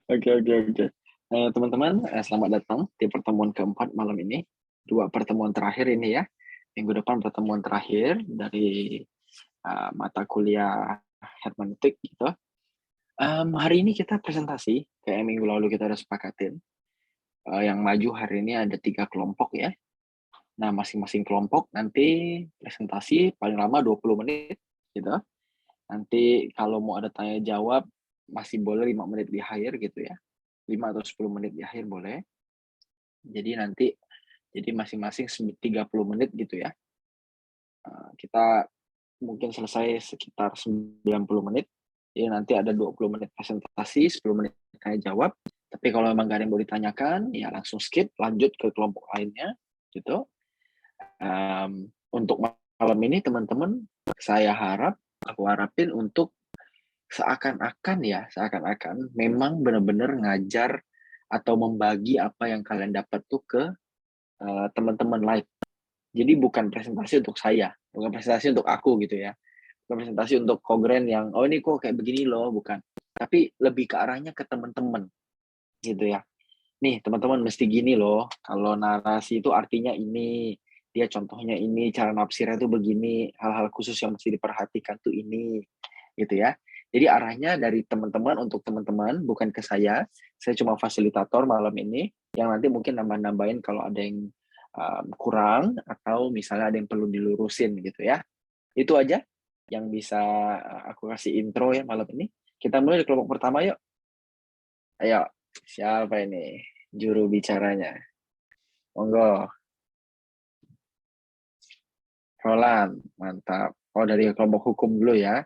Oke, oke, oke. Teman-teman, selamat datang di pertemuan keempat malam ini. 2 pertemuan terakhir ini ya. Minggu depan pertemuan terakhir dari, mata kuliah hermeneutik gitu. Hari ini kita presentasi, kayak minggu lalu kita udah sepakatin, yang maju hari ini ada 3 kelompok ya. Nah, masing-masing kelompok nanti presentasi paling lama 20 menit gitu. Nanti kalau mau ada tanya jawab, masih boleh 5 menit di akhir gitu ya. 5 atau 10 menit di akhir boleh. Jadi nanti masing-masing 30 menit gitu ya. Kita mungkin selesai sekitar 90 menit. Jadi nanti ada 20 menit presentasi, 10 menit tanya jawab. Tapi kalau memang nggak ada yang mau ditanyakan, ya langsung skip, lanjut ke kelompok lainnya gitu. Untuk malam ini teman-teman, aku harapin untuk seakan-akan memang benar-benar ngajar atau membagi apa yang kalian dapat tuh ke teman-teman lain. Jadi bukan presentasi untuk saya, bukan presentasi untuk aku gitu ya. Bukan presentasi untuk kongren yang, oh ini kok kayak begini loh, bukan. Tapi lebih ke arahnya ke teman-teman gitu ya. Nih teman-teman mesti gini loh, kalau narasi itu artinya ini, dia contohnya ini, cara nafsirnya itu begini, hal-hal khusus yang mesti diperhatikan tuh ini, gitu ya. Jadi arahnya dari teman-teman untuk teman-teman, bukan ke saya. Saya cuma fasilitator malam ini, yang nanti mungkin nambah-nambahin kalau ada yang kurang, atau misalnya ada yang perlu dilurusin gitu ya. Itu aja yang bisa aku kasih intro ya malam ini. Kita mulai di kelompok pertama yuk. Ayo, siapa ini juru bicaranya? Monggo, Roland, mantap. Oh, dari kelompok hukum dulu ya.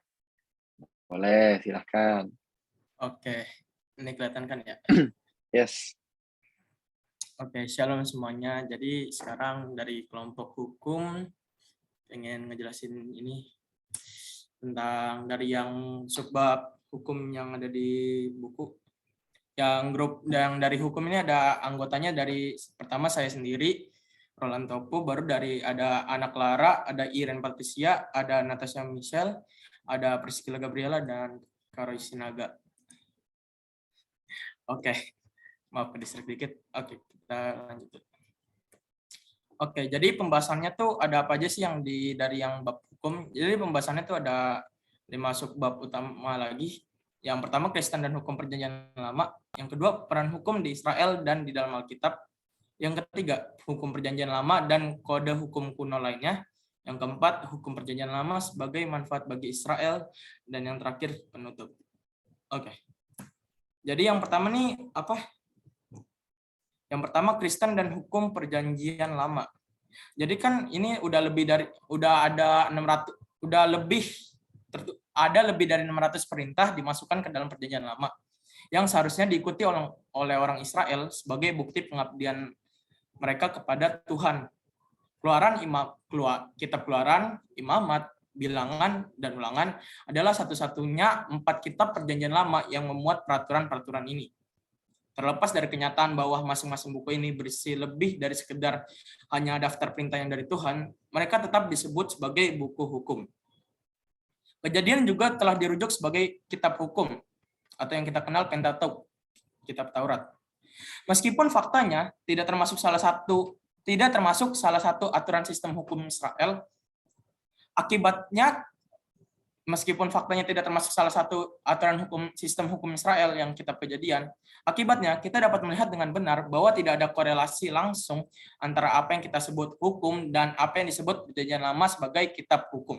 Boleh, silahkan. Oke, ini kelihatan kan ya? Yes. Oke, shalom semuanya. Jadi sekarang dari kelompok hukum pengen ngejelasin ini tentang dari yang subbab hukum yang ada di buku. Yang grup yang dari hukum ini ada anggotanya dari pertama saya sendiri, Roland Topo, baru dari ada Ana Clara, ada Iren Patricia, ada Natasha Michelle, ada Priscilla Gabriela, dan Karo Sinaga. Oke, maaf ke distrik dikit. Oke, kita lanjut. Oke, jadi pembahasannya tuh ada apa aja sih yang dari yang bab hukum? Jadi pembahasannya tuh ada 5 subbab utama lagi. Yang pertama Kristen dan hukum perjanjian lama. Yang kedua peran hukum di Israel dan di dalam Alkitab. Yang ketiga hukum perjanjian lama dan kode hukum kuno lainnya. Yang keempat hukum perjanjian lama sebagai manfaat bagi Israel. Dan yang terakhir penutup. Oke. Jadi yang pertama nih apa? Yang pertama Kristen dan hukum perjanjian lama. Jadi kan ini udah ada 600 perintah dimasukkan ke dalam perjanjian lama yang seharusnya diikuti oleh orang Israel sebagai bukti pengabdian mereka kepada Tuhan. Kitab Keluaran, Imamat, Bilangan, dan Ulangan adalah satu-satunya 4 kitab perjanjian lama yang memuat peraturan-peraturan ini. Terlepas dari kenyataan bahwa masing-masing buku ini berisi lebih dari sekedar hanya daftar perintah yang dari Tuhan, mereka tetap disebut sebagai buku hukum. Kejadian juga telah dirujuk sebagai kitab hukum, atau yang kita kenal Pentateuch, kitab Taurat. Meskipun faktanya tidak termasuk salah satu aturan sistem hukum Israel, akibatnya meskipun faktanya tidak termasuk salah satu aturan sistem hukum Israel yang kitab Kejadian, akibatnya kita dapat melihat dengan benar bahwa tidak ada korelasi langsung antara apa yang kita sebut hukum dan apa yang disebut Perjanjian Lama sebagai kitab hukum.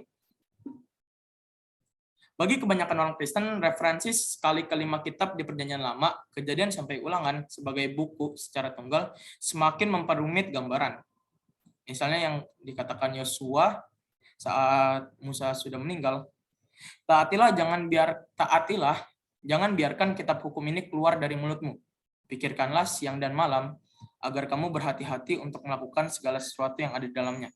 Bagi kebanyakan orang Kristen, referensi sekali kelima kitab di Perjanjian Lama, Kejadian sampai Ulangan sebagai buku secara tunggal semakin memperumit gambaran. Misalnya yang dikatakan Yosua saat Musa sudah meninggal, Taatilah, jangan biarkan kitab hukum ini keluar dari mulutmu. Pikirkanlah siang dan malam, agar kamu berhati-hati untuk melakukan segala sesuatu yang ada di dalamnya.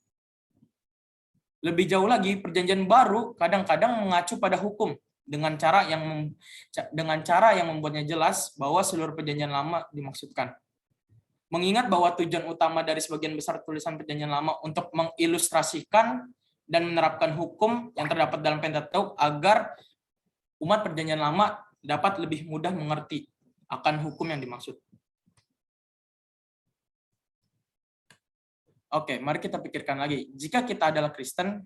Lebih jauh lagi, perjanjian baru kadang-kadang mengacu pada hukum dengan cara yang membuatnya jelas bahwa seluruh perjanjian lama dimaksudkan. Mengingat bahwa tujuan utama dari sebagian besar tulisan perjanjian lama untuk mengilustrasikan dan menerapkan hukum yang terdapat dalam Pentateuch agar umat perjanjian lama dapat lebih mudah mengerti akan hukum yang dimaksud. Oke, mari kita pikirkan lagi. Jika kita adalah Kristen,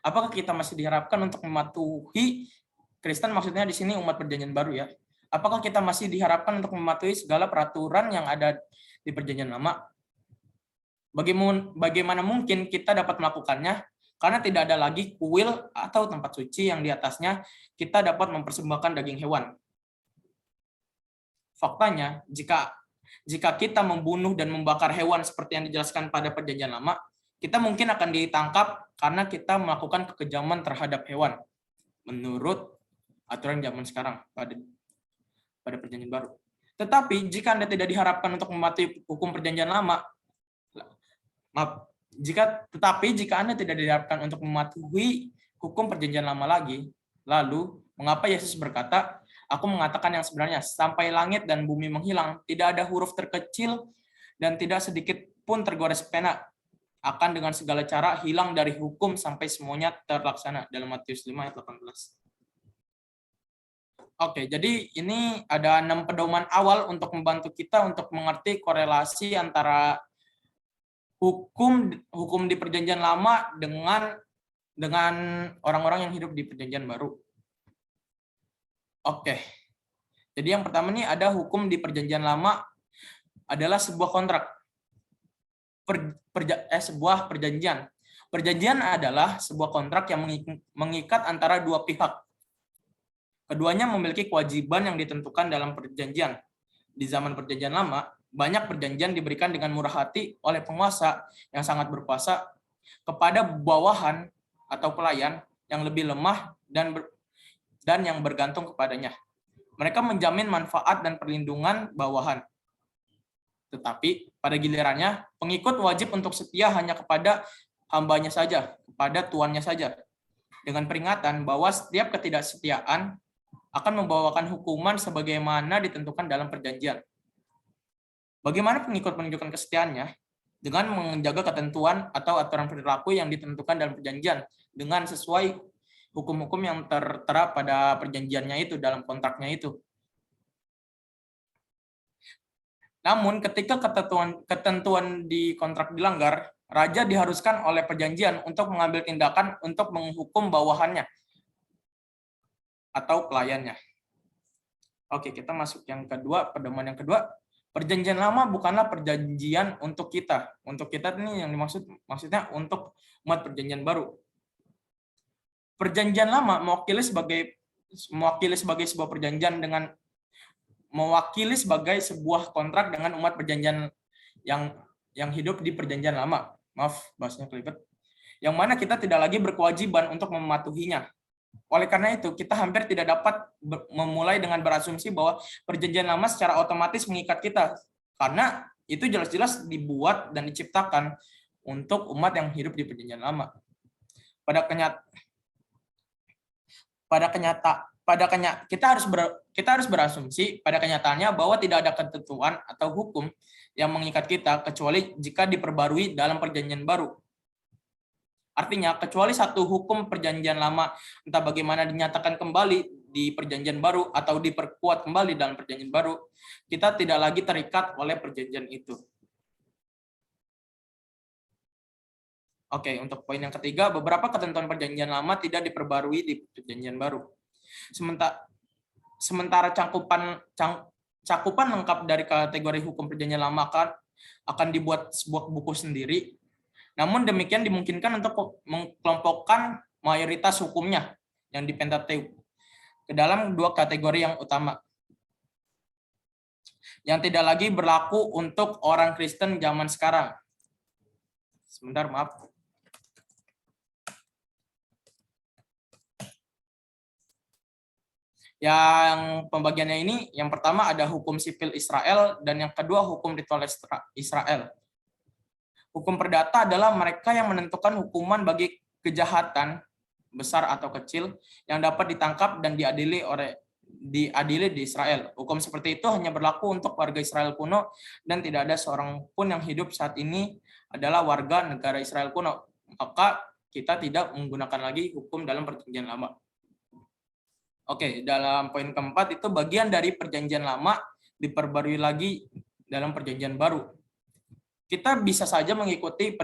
apakah kita masih diharapkan untuk mematuhi Kristen, maksudnya di sini umat perjanjian baru ya? Apakah kita masih diharapkan untuk mematuhi segala peraturan yang ada di perjanjian lama? Bagaimana mungkin kita dapat melakukannya? Karena tidak ada lagi kuil atau tempat suci yang di atasnya kita dapat mempersembahkan daging hewan. Faktanya, jika kita membunuh dan membakar hewan seperti yang dijelaskan pada perjanjian lama, kita mungkin akan ditangkap karena kita melakukan kekejaman terhadap hewan menurut aturan zaman sekarang pada perjanjian baru. Tetapi jika Anda tidak diharapkan untuk mematuhi hukum perjanjian lama, jika Anda tidak diharapkan untuk mematuhi hukum perjanjian lama lagi, lalu mengapa Yesus berkata, "Aku mengatakan yang sebenarnya, sampai langit dan bumi menghilang, tidak ada huruf terkecil dan tidak sedikit pun tergores pena, akan dengan segala cara hilang dari hukum sampai semuanya terlaksana." Dalam Matius 5 ayat 18. Oke, jadi ini ada 6 pedoman awal untuk membantu kita untuk mengerti korelasi antara hukum di perjanjian lama dengan orang-orang yang hidup di perjanjian baru. Oke. Jadi yang pertama nih ada hukum di perjanjian lama adalah sebuah kontrak. Sebuah perjanjian. Perjanjian adalah sebuah kontrak yang mengikat antara dua pihak. Keduanya memiliki kewajiban yang ditentukan dalam perjanjian. Di zaman perjanjian lama, banyak perjanjian diberikan dengan murah hati oleh penguasa yang sangat berkuasa kepada bawahan atau pelayan yang lebih lemah dan yang bergantung kepadanya. Mereka menjamin manfaat dan perlindungan bawahan. Tetapi pada gilirannya, pengikut wajib untuk setia hanya kepada hambanya saja, kepada tuannya saja. Dengan peringatan bahwa setiap ketidaksetiaan akan membawakan hukuman sebagaimana ditentukan dalam perjanjian. Bagaimana pengikut menunjukkan kesetiaannya? Dengan menjaga ketentuan atau aturan perilaku yang ditentukan dalam perjanjian dengan sesuai hukum-hukum yang tertera pada perjanjiannya itu, dalam kontraknya itu. Namun ketika ketentuan di kontrak dilanggar, raja diharuskan oleh perjanjian untuk mengambil tindakan untuk menghukum bawahannya atau pelayannya. Oke, kita masuk yang kedua, pedoman yang kedua. Perjanjian lama bukanlah perjanjian untuk kita. Untuk kita ini yang maksudnya untuk umat perjanjian baru. Perjanjian lama mewakili sebagai sebuah perjanjian dengan mewakili sebagai sebuah kontrak dengan umat perjanjian yang hidup di perjanjian lama. Maaf, bahasanya kelibet. Yang mana kita tidak lagi berkewajiban untuk mematuhinya. Oleh karena itu, kita hampir tidak dapat memulai dengan berasumsi bahwa perjanjian lama secara otomatis mengikat kita. Karena itu jelas-jelas dibuat dan diciptakan untuk umat yang hidup di perjanjian lama. Kita harus berasumsi pada kenyataannya bahwa tidak ada ketentuan atau hukum yang mengikat kita kecuali jika diperbarui dalam perjanjian baru. Artinya, kecuali satu hukum perjanjian lama entah bagaimana dinyatakan kembali di perjanjian baru atau diperkuat kembali dalam perjanjian baru, kita tidak lagi terikat oleh perjanjian itu. Oke, untuk poin yang ketiga, beberapa ketentuan perjanjian lama tidak diperbarui di perjanjian baru. Sementara cakupan lengkap dari kategori hukum perjanjian lama akan dibuat sebuah buku sendiri. Namun demikian dimungkinkan untuk mengelompokkan mayoritas hukumnya yang di Pentateuk ke dalam dua kategori yang utama, yang tidak lagi berlaku untuk orang Kristen zaman sekarang. Sebentar, maaf. Yang pembagiannya ini, yang pertama ada hukum sipil Israel dan yang kedua hukum ritual Israel. Hukum perdata adalah mereka yang menentukan hukuman bagi kejahatan besar atau kecil yang dapat ditangkap dan diadili di Israel. Hukum seperti itu hanya berlaku untuk warga Israel kuno dan tidak ada seorang pun yang hidup saat ini adalah warga negara Israel kuno. Maka kita tidak menggunakan lagi hukum dalam perjanjian lama. Oke, dalam poin keempat itu bagian dari perjanjian lama diperbarui lagi dalam perjanjian baru. Kita bisa saja mengikuti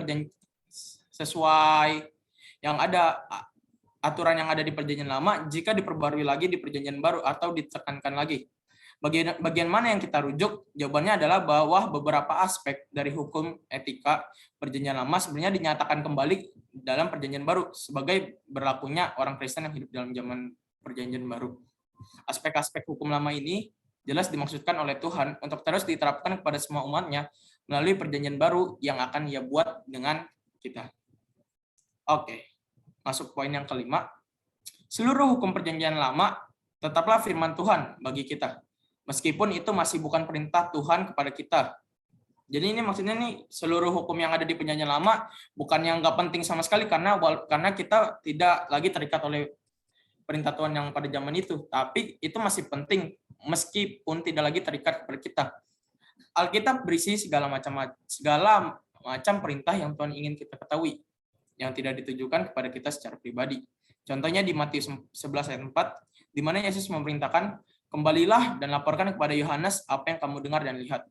sesuai yang ada, aturan yang ada di perjanjian lama jika diperbarui lagi di perjanjian baru atau ditekankan lagi. Bagian mana yang kita rujuk? Jawabannya adalah bahwa beberapa aspek dari hukum etika perjanjian lama sebenarnya dinyatakan kembali dalam perjanjian baru sebagai berlakunya orang Kristen yang hidup dalam zaman perjanjian baru. Aspek-aspek hukum lama ini jelas dimaksudkan oleh Tuhan untuk terus diterapkan kepada semua umatnya melalui perjanjian baru yang akan Ia buat dengan kita. Oke, masuk poin yang kelima. Seluruh hukum perjanjian lama tetaplah firman Tuhan bagi kita, meskipun itu masih bukan perintah Tuhan kepada kita. Jadi ini maksudnya nih, seluruh hukum yang ada di perjanjian lama bukan yang nggak penting sama sekali karena kita tidak lagi terikat oleh perintah Tuhan yang pada zaman itu, tapi itu masih penting meskipun tidak lagi terikat kepada kita. Alkitab berisi segala macam perintah yang Tuhan ingin kita ketahui, yang tidak ditujukan kepada kita secara pribadi. Contohnya di Matius 11 ayat 4, di mana Yesus memerintahkan, kembalilah dan laporkan kepada Yohanes apa yang kamu dengar dan lihat.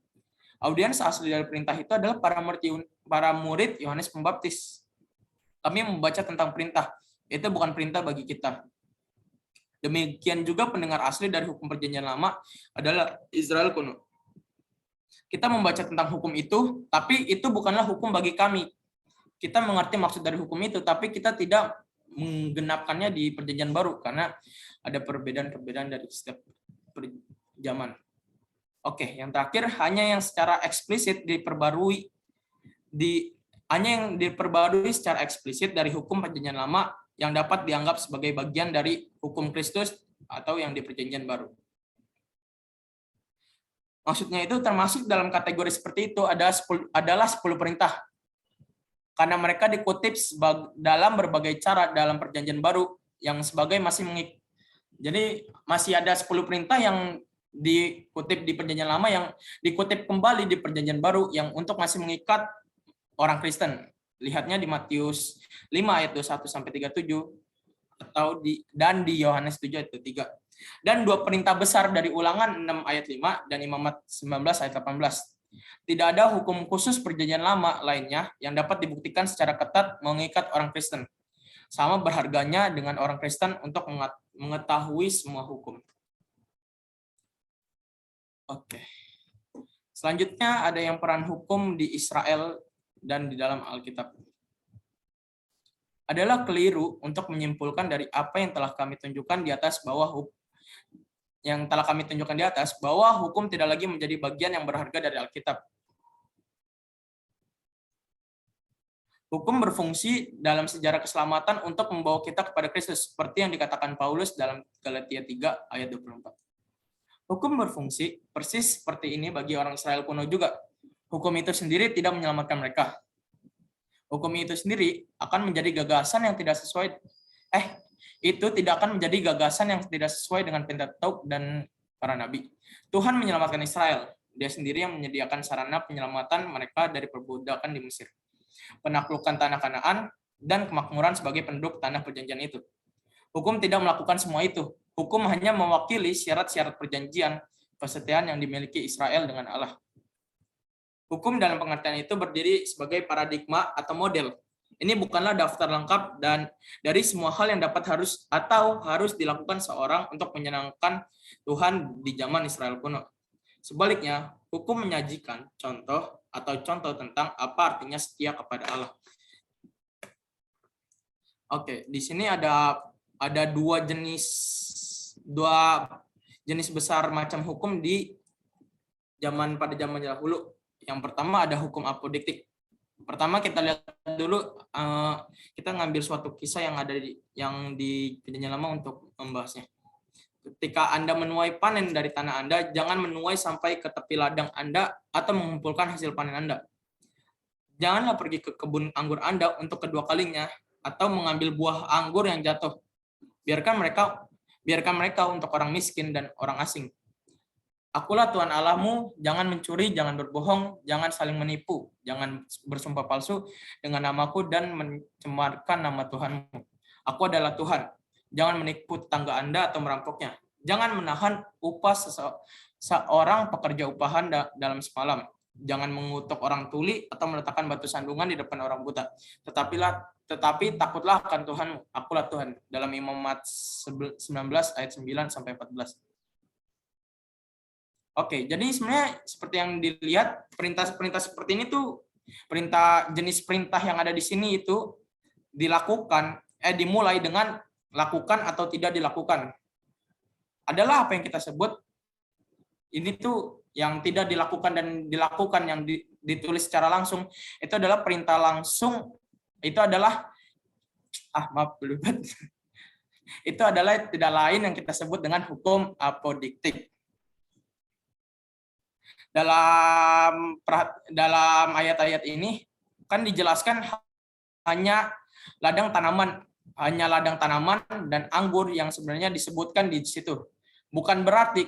Audiens asli dari perintah itu adalah para murid Yohanes Pembaptis. Kami membaca tentang perintah, itu bukan perintah bagi kita. Demikian juga pendengar asli dari hukum perjanjian lama adalah Israel kuno. Kita membaca tentang hukum itu, tapi itu bukanlah hukum bagi kami. Kita mengerti maksud dari hukum itu, tapi kita tidak menggenapkannya di perjanjian baru karena ada perbedaan-perbedaan dari setiap zaman. Oke, yang terakhir hanya yang secara eksplisit diperbarui secara eksplisit dari hukum perjanjian lama yang dapat dianggap sebagai bagian dari hukum Kristus atau yang di perjanjian baru. Maksudnya itu termasuk dalam kategori seperti itu adalah 10 perintah. Karena mereka dikutip dalam berbagai cara dalam perjanjian baru yang sebagai jadi masih ada 10 perintah yang dikutip di perjanjian lama yang dikutip kembali di perjanjian baru yang untuk masih mengikat orang Kristen. Lihatnya di Matius 5 ayat 21 sampai 37 dan di Yohanes 7 ayat 3. Dan 2 perintah besar dari Ulangan 6 ayat 5 dan Imamat 19 ayat 18. Tidak ada hukum khusus perjanjian lama lainnya yang dapat dibuktikan secara ketat mengikat orang Kristen. Sama berharganya dengan orang Kristen untuk mengetahui semua hukum. Oke. Selanjutnya ada yang peran hukum di Israel dan di dalam Alkitab. Adalah keliru untuk menyimpulkan dari apa yang telah kami tunjukkan di atas bahwa hukum tidak lagi menjadi bagian yang berharga dari Alkitab. Hukum berfungsi dalam sejarah keselamatan untuk membawa kita kepada Kristus, seperti yang dikatakan Paulus dalam Galatia 3 ayat 24. Hukum berfungsi persis seperti ini bagi orang Israel kuno juga. Hukum itu sendiri tidak menyelamatkan mereka. Hukum itu sendiri akan menjadi gagasan yang tidak sesuai dengan Pentateuk dan para nabi. Tuhan menyelamatkan Israel. Dia sendiri yang menyediakan sarana penyelamatan mereka dari perbudakan di Mesir, penaklukan tanah Kanaan, dan kemakmuran sebagai penduduk tanah perjanjian itu. Hukum tidak melakukan semua itu. Hukum hanya mewakili syarat-syarat perjanjian kesetiaan yang dimiliki Israel dengan Allah. Hukum dalam pengertian itu berdiri sebagai paradigma atau model. Ini bukanlah daftar lengkap dan dari semua hal yang harus dilakukan seorang untuk menyenangkan Tuhan di zaman Israel kuno. Sebaliknya, hukum menyajikan contoh tentang apa artinya setia kepada Allah. Oke, di sini ada dua jenis besar macam hukum pada zaman dahulu. Yang pertama ada hukum apodiktik. Pertama kita lihat dulu, kita ngambil suatu kisah yang di perjanjian lama untuk membahasnya. Ketika Anda menuai panen dari tanah Anda, jangan menuai sampai ke tepi ladang Anda atau mengumpulkan hasil panen Anda. Janganlah pergi ke kebun anggur Anda untuk kedua kalinya atau mengambil buah anggur yang jatuh. Biarkan mereka untuk orang miskin dan orang asing. Akulah Tuhan Allahmu, jangan mencuri, jangan berbohong, jangan saling menipu, jangan bersumpah palsu dengan namaku dan mencemarkan nama Tuhanmu. Aku adalah Tuhan. Jangan menipu tetangga Anda atau merampoknya. Jangan menahan upah seorang pekerja upahan dalam semalam. Jangan mengutuk orang tuli atau meletakkan batu sandungan di depan orang buta. Tetapi takutlah akan Tuhanmu. Akulah Tuhan. Dalam Imamat 19 ayat 9 sampai 14. Oke, jadi sebenarnya seperti yang dilihat, perintah-perintah seperti ini tuh, jenis perintah yang ada di sini itu dimulai dengan lakukan atau tidak dilakukan. Adalah apa yang kita sebut, ini tuh yang tidak dilakukan dan dilakukan, yang ditulis secara langsung, itu adalah perintah langsung, itu adalah, itu adalah tidak lain yang kita sebut dengan hukum apodiktik. Dalam ayat-ayat ini kan dijelaskan hanya ladang tanaman dan anggur yang sebenarnya disebutkan di situ. Bukan berarti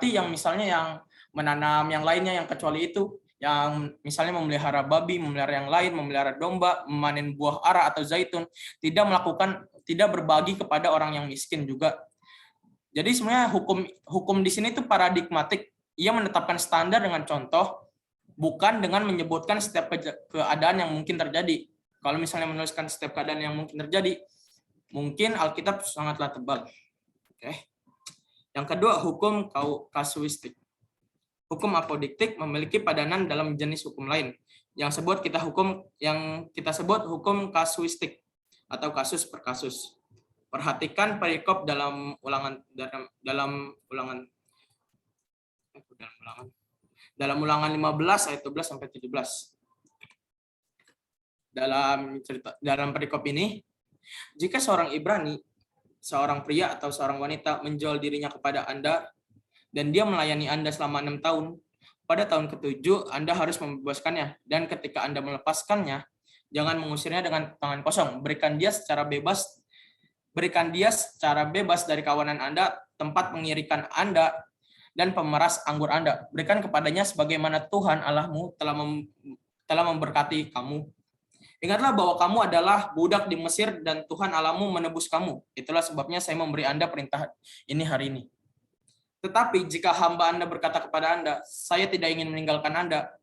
yang misalnya yang menanam yang lainnya yang kecuali itu, yang misalnya memelihara babi, memelihara yang lain, memelihara domba, memanen buah ara atau zaitun, tidak berbagi kepada orang yang miskin juga. Jadi sebenarnya hukum di sini itu paradigmatik. Ia menetapkan standar dengan contoh, bukan dengan menyebutkan setiap keadaan yang mungkin terjadi. Kalau misalnya menuliskan setiap keadaan yang mungkin terjadi, mungkin Alkitab sangatlah tebal. Oke. Yang kedua, hukum kasuistik. Hukum apodiktik memiliki padanan dalam jenis hukum lain yang kita sebut hukum kasuistik atau kasus per kasus. Perhatikan perikop dalam ulangan 15 ayat 12 sampai 17. Dalam perikop ini, jika seorang Ibrani, seorang pria atau seorang wanita menjual dirinya kepada Anda dan dia melayani Anda selama 6 tahun, pada tahun ke-7 Anda harus membebaskannya, dan ketika Anda melepaskannya, jangan mengusirnya dengan tangan kosong. Berikan dia secara bebas dari kawanan Anda, tempat pengirikan Anda, dan pemeras anggur Anda. Berikan kepadanya sebagaimana Tuhan Allahmu telah memberkati kamu. Ingatlah bahwa kamu adalah budak di Mesir dan Tuhan Allahmu menebus kamu. Itulah sebabnya saya memberi Anda perintah ini hari ini. Tetapi jika hamba Anda berkata kepada Anda, saya tidak ingin meninggalkan Anda,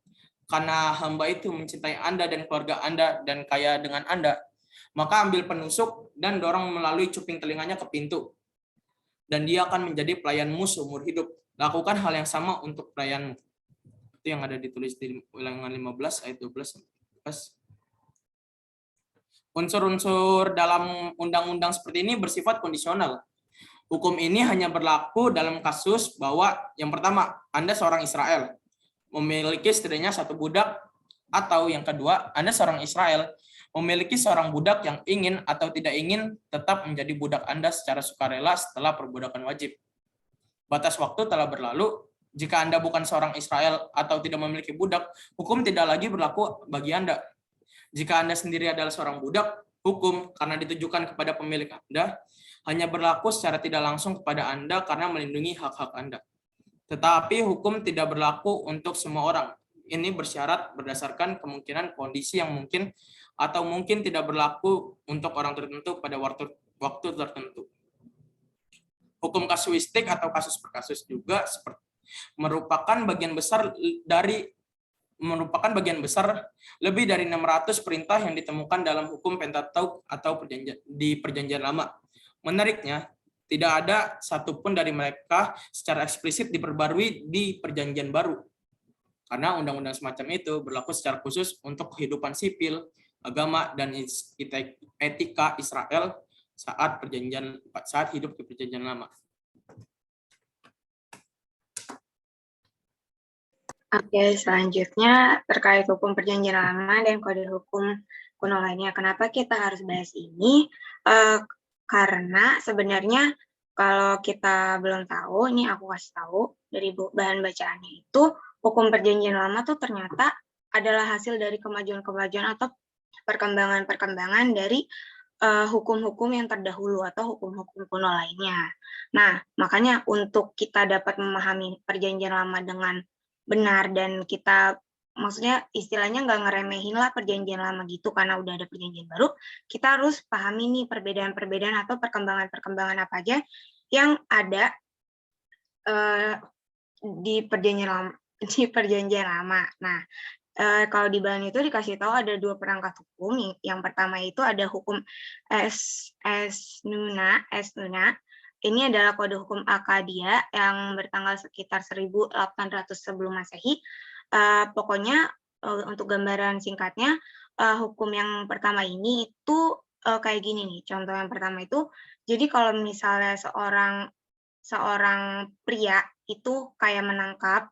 karena hamba itu mencintai Anda dan keluarga Anda dan kaya dengan Anda, maka ambil penusuk dan dorong melalui cuping telinganya ke pintu, dan dia akan menjadi pelayanmu seumur hidup. Lakukan hal yang sama untuk pelayanmu. Itu yang ada ditulis di Ulangan 15 ayat 12. Unsur-unsur dalam undang-undang seperti ini bersifat kondisional. Hukum ini hanya berlaku dalam kasus bahwa yang pertama, Anda seorang Israel, memiliki setidaknya satu budak, atau yang kedua, Anda seorang Israel, memiliki seorang budak yang ingin atau tidak ingin tetap menjadi budak Anda secara sukarela setelah perbudakan wajib. Batas waktu telah berlalu. Jika Anda bukan seorang Israel atau tidak memiliki budak, hukum tidak lagi berlaku bagi Anda. Jika Anda sendiri adalah seorang budak, hukum karena ditujukan kepada pemilik Anda hanya berlaku secara tidak langsung kepada Anda karena melindungi hak-hak Anda. Tetapi hukum tidak berlaku untuk semua orang. Ini bersyarat berdasarkan kemungkinan kondisi yang mungkin atau mungkin tidak berlaku untuk orang tertentu pada waktu tertentu. Hukum kasuistik atau kasus per kasus juga merupakan bagian besar lebih dari 600 perintah yang ditemukan dalam hukum Pentatuk atau di Perjanjian Lama. Menariknya, tidak ada satupun dari mereka secara eksplisit diperbarui di Perjanjian Baru. Karena undang-undang semacam itu berlaku secara khusus untuk kehidupan sipil, agama, dan etika Israel saat hidup di Perjanjian Lama. Oke, selanjutnya terkait hukum Perjanjian Lama dan kode hukum kuno lainnya. Kenapa kita harus bahas ini? Karena sebenarnya kalau kita belum tahu, ini aku kasih tahu dari bahan bacaannya itu, hukum Perjanjian Lama tuh ternyata adalah hasil dari kemajuan-kemajuan atau perkembangan-perkembangan dari hukum-hukum yang terdahulu atau hukum-hukum kuno lainnya. Nah, makanya untuk kita dapat memahami Perjanjian Lama dengan benar dan kita maksudnya istilahnya nggak ngeremehin lah perjanjian lama gitu, karena udah ada perjanjian baru, kita harus pahami nih perbedaan-perbedaan atau perkembangan-perkembangan apa aja yang ada di perjanjian lama. Nah, kalau di Bali itu dikasih tahu ada 2 perangkat hukum. Yang pertama itu ada hukum Nuna. Ini adalah kode hukum Akkadia yang bertanggal sekitar 1800 sebelum Masehi. Pokoknya untuk gambaran singkatnya, hukum yang pertama ini itu kayak gini nih. Contoh yang pertama itu, jadi kalau misalnya seorang pria itu kayak menangkap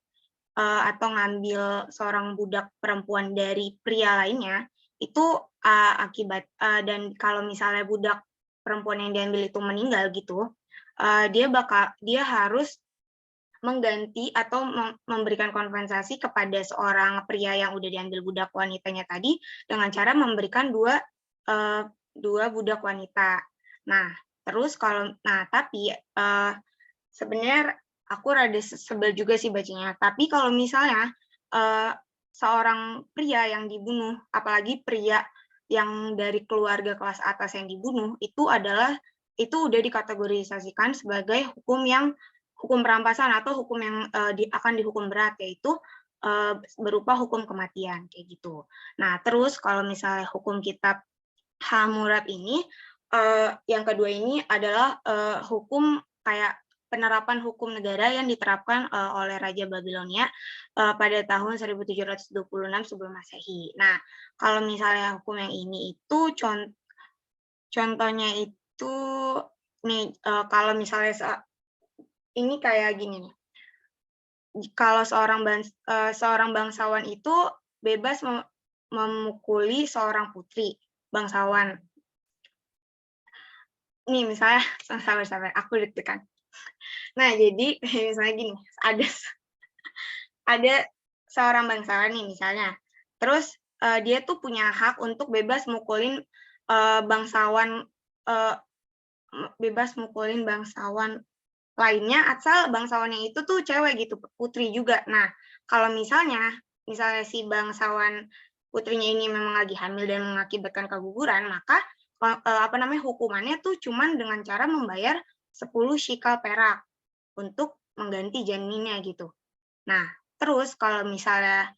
atau ngambil seorang budak perempuan dari pria lainnya, itu akibat dan kalau misalnya budak perempuan yang diambil itu meninggal gitu, dia harus mengganti atau memberikan kompensasi kepada seorang pria yang udah diambil budak wanitanya tadi dengan cara memberikan dua budak wanita. Nah, terus tapi sebenarnya aku rada sebel juga sih bacanya. Tapi kalau misalnya seorang pria yang dibunuh, apalagi pria yang dari keluarga kelas atas yang dibunuh, itu udah dikategorisasikan sebagai hukum perampasan atau hukum yang akan dihukum berat, yaitu berupa hukum kematian kayak gitu. Nah, terus kalau misalnya hukum kitab Hammurabi ini, yang kedua ini adalah hukum kayak penerapan hukum negara yang diterapkan oleh Raja Babilonia pada tahun 1726 sebelum Masehi. Nah, kalau misalnya hukum yang ini itu contohnya itu nih, kalau misalnya ini kayak gini nih. Kalau seorang bangsawan itu bebas memukuli seorang putri bangsawan. Nih misalnya, sabar, aku deg-degan. Nah, jadi misalnya gini, ada seorang bangsawan nih misalnya. Terus dia tuh punya hak untuk bebas mukulin bangsawan lainnya, asal bangsawannya itu tuh cewek gitu, putri juga. Nah, kalau misalnya si bangsawan putrinya ini memang lagi hamil dan mengakibatkan keguguran, maka hukumannya tuh cuman dengan cara membayar 10 shikal perak untuk mengganti janinnya gitu. Nah, terus kalau misalnya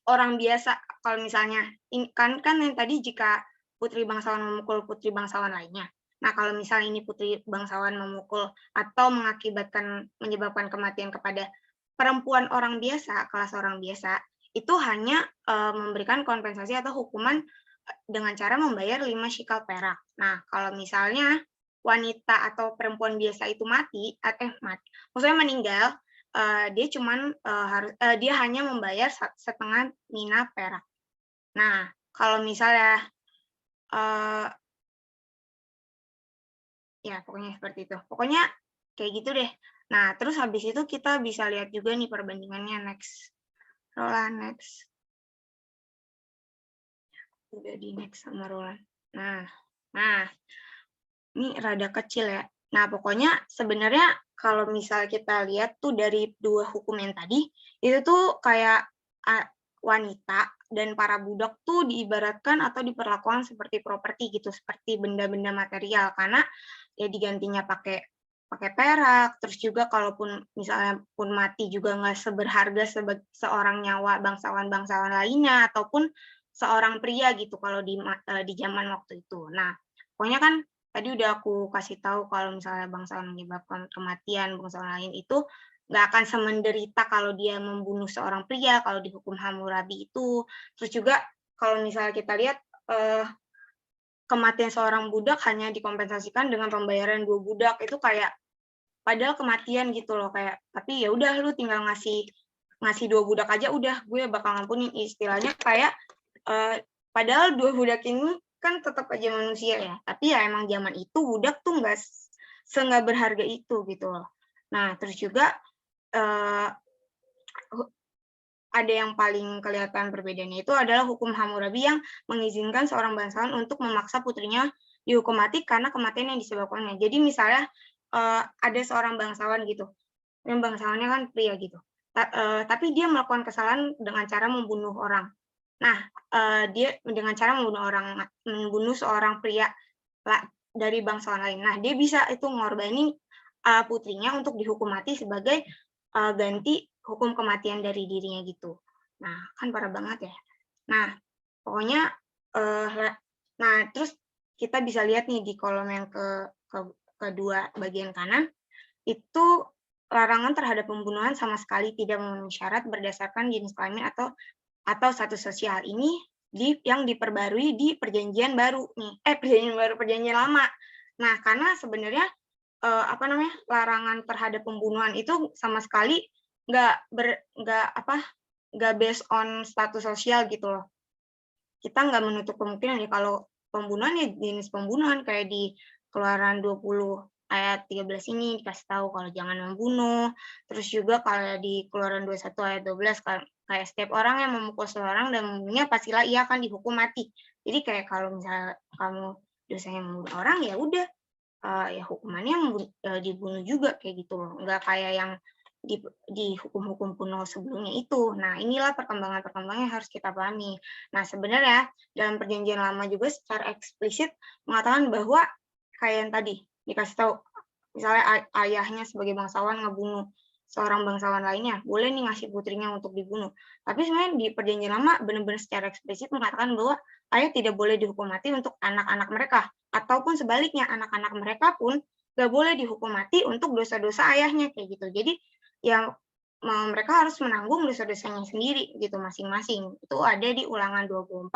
orang biasa, kalau misalnya kan yang tadi jika putri bangsawan memukul putri bangsawan lainnya. Nah, kalau misalnya ini putri bangsawan memukul atau menyebabkan kematian kepada perempuan orang biasa, kelas orang biasa, itu hanya memberikan kompensasi atau hukuman dengan cara membayar 5 shikal perak. Nah, kalau misalnya wanita atau perempuan biasa itu maksudnya meninggal, dia hanya membayar setengah mina perak. Nah, kalau misalnya ya pokoknya seperti itu. Pokoknya kayak gitu deh. Nah, terus habis itu kita bisa lihat juga nih perbandingannya next. Roland next. Udah di next sama Roland. Nah, ini rada kecil ya. Nah, pokoknya sebenarnya kalau misal kita lihat tuh dari 2 hukum yang tadi, itu tuh kayak wanita dan para budak tuh diibaratkan atau diperlakukan seperti properti gitu, seperti benda-benda material, karena ya digantinya pakai perak, terus juga kalaupun misalnya pun mati juga nggak seberharga seorang nyawa bangsawan-bangsawan lainnya ataupun seorang pria gitu kalau di zaman waktu itu. Nah, pokoknya kan tadi udah aku kasih tahu kalau misalnya bangsawan menyebabkan kematian bangsawan lain itu nggak akan semenderita kalau dia membunuh seorang pria kalau dihukum Hammurabi itu. Terus juga kalau misalnya kita lihat kematian seorang budak hanya dikompensasikan dengan pembayaran 2 budak, itu kayak padahal kematian gitu loh, kayak tapi ya udah lu tinggal ngasih 2 budak aja udah gue bakal ngampunin, istilahnya kayak padahal 2 budak ini kan tetap aja manusia ya, tapi ya emang zaman itu budak tuh nggak berharga itu gitu loh. Nah, terus juga ada yang paling kelihatan perbedaannya itu adalah hukum Hammurabi yang mengizinkan seorang bangsawan untuk memaksa putrinya dihukum mati karena kematian yang disebabkannya. Jadi misalnya ada seorang bangsawan gitu, yang bangsawannya kan pria gitu. tapi dia melakukan kesalahan dengan cara membunuh orang. Nah, dia dengan cara membunuh seorang pria dari bangsawan lain. Nah, dia bisa itu mengorbankan putrinya untuk dihukum mati sebagai ganti hukum kematian dari dirinya gitu. Nah, kan parah banget ya. Nah, pokoknya nah terus kita bisa lihat nih di kolom yang kedua bagian kanan itu larangan terhadap pembunuhan sama sekali tidak memenuhi syarat berdasarkan jenis kelamin atau status sosial. Ini yang diperbarui di perjanjian baru nih. Perjanjian lama. Nah, karena sebenarnya larangan terhadap pembunuhan itu sama sekali nggak based on status sosial gitu loh. Kita nggak menutup kemungkinan ya kalau pembunuhan ya jenis pembunuhan kayak di Keluaran 20 ayat 13 ini dikasih tahu kalau jangan membunuh. Terus juga kalau di Keluaran 21 ayat 12 kayak setiap orang yang memukul seorang dan membunuhnya pastilah ia akan dihukum mati. Jadi kayak kalau misalnya kamu dosanya membunuh orang ya udah ya hukumannya dibunuh juga kayak gitu loh. Nggak kayak yang di hukum-hukum kuno sebelumnya itu. Nah, inilah perkembangan-perkembangan yang harus kita pahami. Nah, sebenarnya dalam perjanjian lama juga secara eksplisit mengatakan bahwa kayak yang tadi dikasih tahu, misalnya ayahnya sebagai bangsawan ngebunuh seorang bangsawan lainnya, boleh nih ngasih putrinya untuk dibunuh. Tapi sebenarnya di perjanjian lama benar-benar secara eksplisit mengatakan bahwa ayah tidak boleh dihukum mati untuk anak-anak mereka, ataupun sebaliknya anak-anak mereka pun nggak boleh dihukum mati untuk dosa-dosa ayahnya kayak gitu. Jadi yang mereka harus menanggung dosa-dosanya sendiri gitu masing-masing. Itu ada di Ulangan 24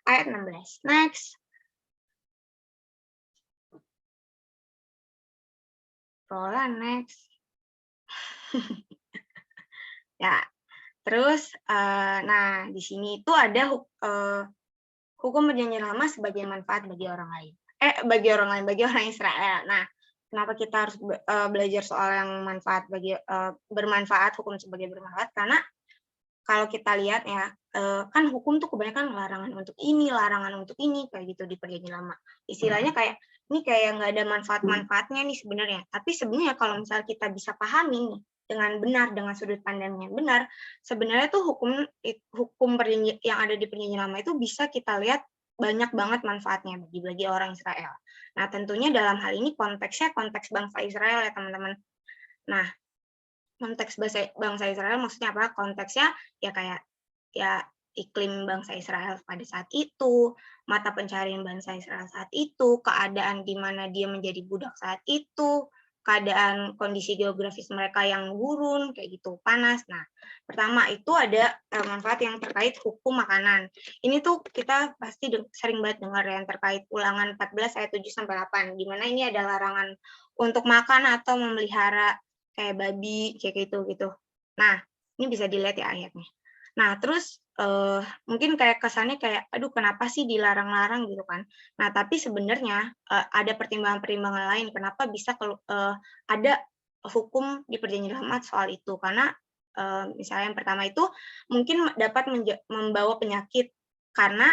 ayat 16. Next. Roland next. Ya, terus nah di sini itu ada hukum perjanjian lama sebagai manfaat bagi orang lain. Bagi orang Israel. Nah, kenapa kita harus belajar soal yang bermanfaat, hukum sebagai bermanfaat? Karena kalau kita lihat ya, kan hukum tuh kebanyakan larangan untuk ini, kayak gitu di perjanjian lama. Istilahnya kayak, ini kayak nggak ada manfaat-manfaatnya nih sebenarnya. Tapi sebenarnya kalau misalnya kita bisa pahami nih, dengan benar, dengan sudut pandang yang benar, sebenarnya tuh hukum yang ada di perjanjian lama itu bisa kita lihat banyak banget manfaatnya bagi orang Israel. Nah, tentunya dalam hal ini konteksnya konteks bangsa Israel ya teman-teman. Nah, konteks bangsa Israel maksudnya apa? Konteksnya ya kayak ya iklim bangsa Israel pada saat itu, mata pencarian bangsa Israel saat itu, keadaan di mana dia menjadi budak saat itu, keadaan kondisi geografis mereka yang gurun, kayak gitu, panas. Nah, pertama itu ada manfaat yang terkait hukum makanan. Ini tuh kita pasti sering banget dengar yang terkait Ulangan 14 ayat 7-8, di mana ini ada larangan untuk makan atau memelihara kayak babi, kayak gitu. Nah, ini bisa dilihat ya ayatnya. Nah, terus mungkin kayak kesannya kayak, aduh kenapa sih dilarang-larang gitu kan. Nah, tapi sebenarnya ada pertimbangan-pertimbangan lain kenapa bisa ada hukum di perjanjian lama soal itu. Karena misalnya yang pertama itu mungkin dapat membawa penyakit karena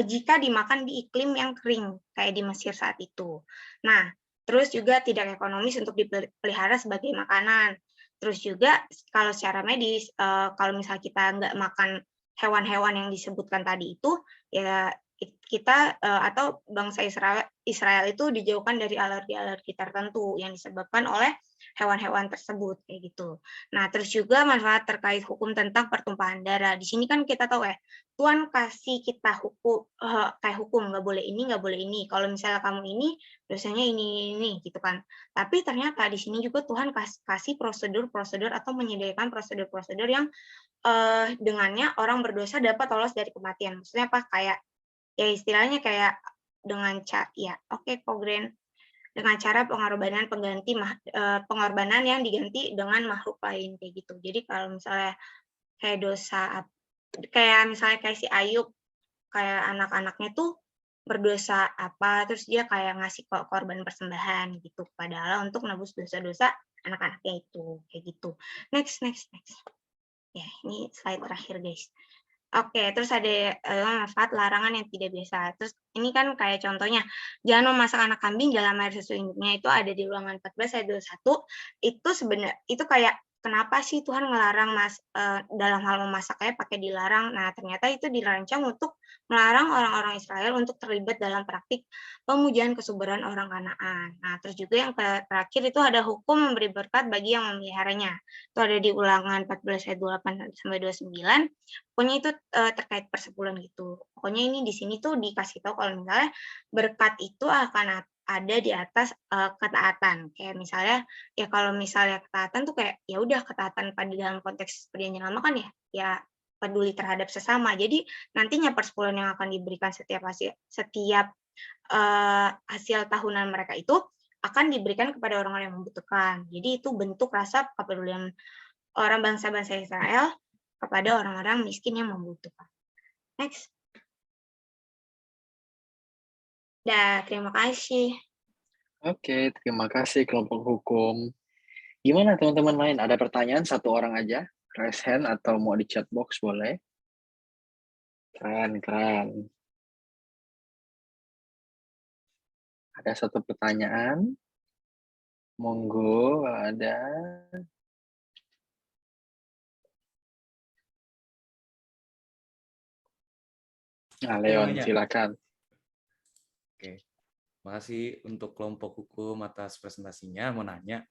jika dimakan di iklim yang kering, kayak di Mesir saat itu. Nah, terus juga tidak ekonomis untuk dipelihara sebagai makanan. Terus juga kalau secara medis, kalau misalnya kita nggak makan hewan-hewan yang disebutkan tadi itu, ya kita atau bangsa Israel itu dijauhkan dari alergi-alergi tertentu yang disebabkan oleh hewan-hewan tersebut kayak gitu. Nah, terus juga manfaat terkait hukum tentang pertumpahan darah. Di sini kan kita tahu ya, Tuhan kasih kita hukum kayak hukum nggak boleh ini. Kalau misalnya kamu ini dosanya ini gitu kan. Tapi ternyata di sini juga Tuhan kasih prosedur-prosedur atau menyediakan prosedur-prosedur yang dengannya orang berdosa dapat lolos dari kematian. Maksudnya apa? Kayak ya istilahnya kayak dengan dengan cara pengorbanan yang diganti dengan makhluk lain kayak gitu. Jadi kalau misalnya kayak dosa kayak misalnya kayak si Ayub kayak anak-anaknya tuh berdosa apa terus dia kayak ngasih korban persembahan gitu kepada Allah untuk nebus dosa-dosa anak-anaknya itu kayak gitu. Next. Ya, ini slide terakhir guys. Oke, terus ada manfaat larangan yang tidak biasa. Terus ini kan kayak contohnya, jangan memasak anak kambing dalam air sesuai induknya, itu ada di Ulangan 14 ayat 21. Itu sebenarnya itu kayak kenapa sih Tuhan ngelarang dalam hal memasaknya pakai dilarang. Nah, ternyata itu dirancang untuk melarang orang-orang Israel untuk terlibat dalam praktik pemujaan kesuburan orang Kanaan. Nah, terus juga yang terakhir itu ada hukum memberi berkat bagi yang memeliharanya. Itu ada di Ulangan 14 ayat 28 sampai 29. Pokoknya itu terkait persepuluhan gitu. Pokoknya ini di sini tuh dikasih tahu kalau misalnya berkat itu akan ada di atas ketaatan. Kayak misalnya ya kalau misalnya ketaatan tuh kayak ya udah ketaatan pada dalam konteks perjanjian lama kan ya peduli terhadap sesama. Jadi nantinya persepuluhan yang akan diberikan setiap hasil tahunan mereka itu akan diberikan kepada orang-orang yang membutuhkan. Jadi itu bentuk rasa kepedulian orang bangsa-bangsa Israel kepada orang-orang miskin yang membutuhkan. Next. Terima kasih. Oke, terima kasih kelompok hukum. Gimana teman-teman lain? Ada pertanyaan satu orang aja? Raise hand atau mau di chat box boleh? Keren. Ada satu pertanyaan. Monggo, ada. Nah, Leon, silakan. Oke, makasih untuk kelompok hukum atas presentasinya. Mau nanya,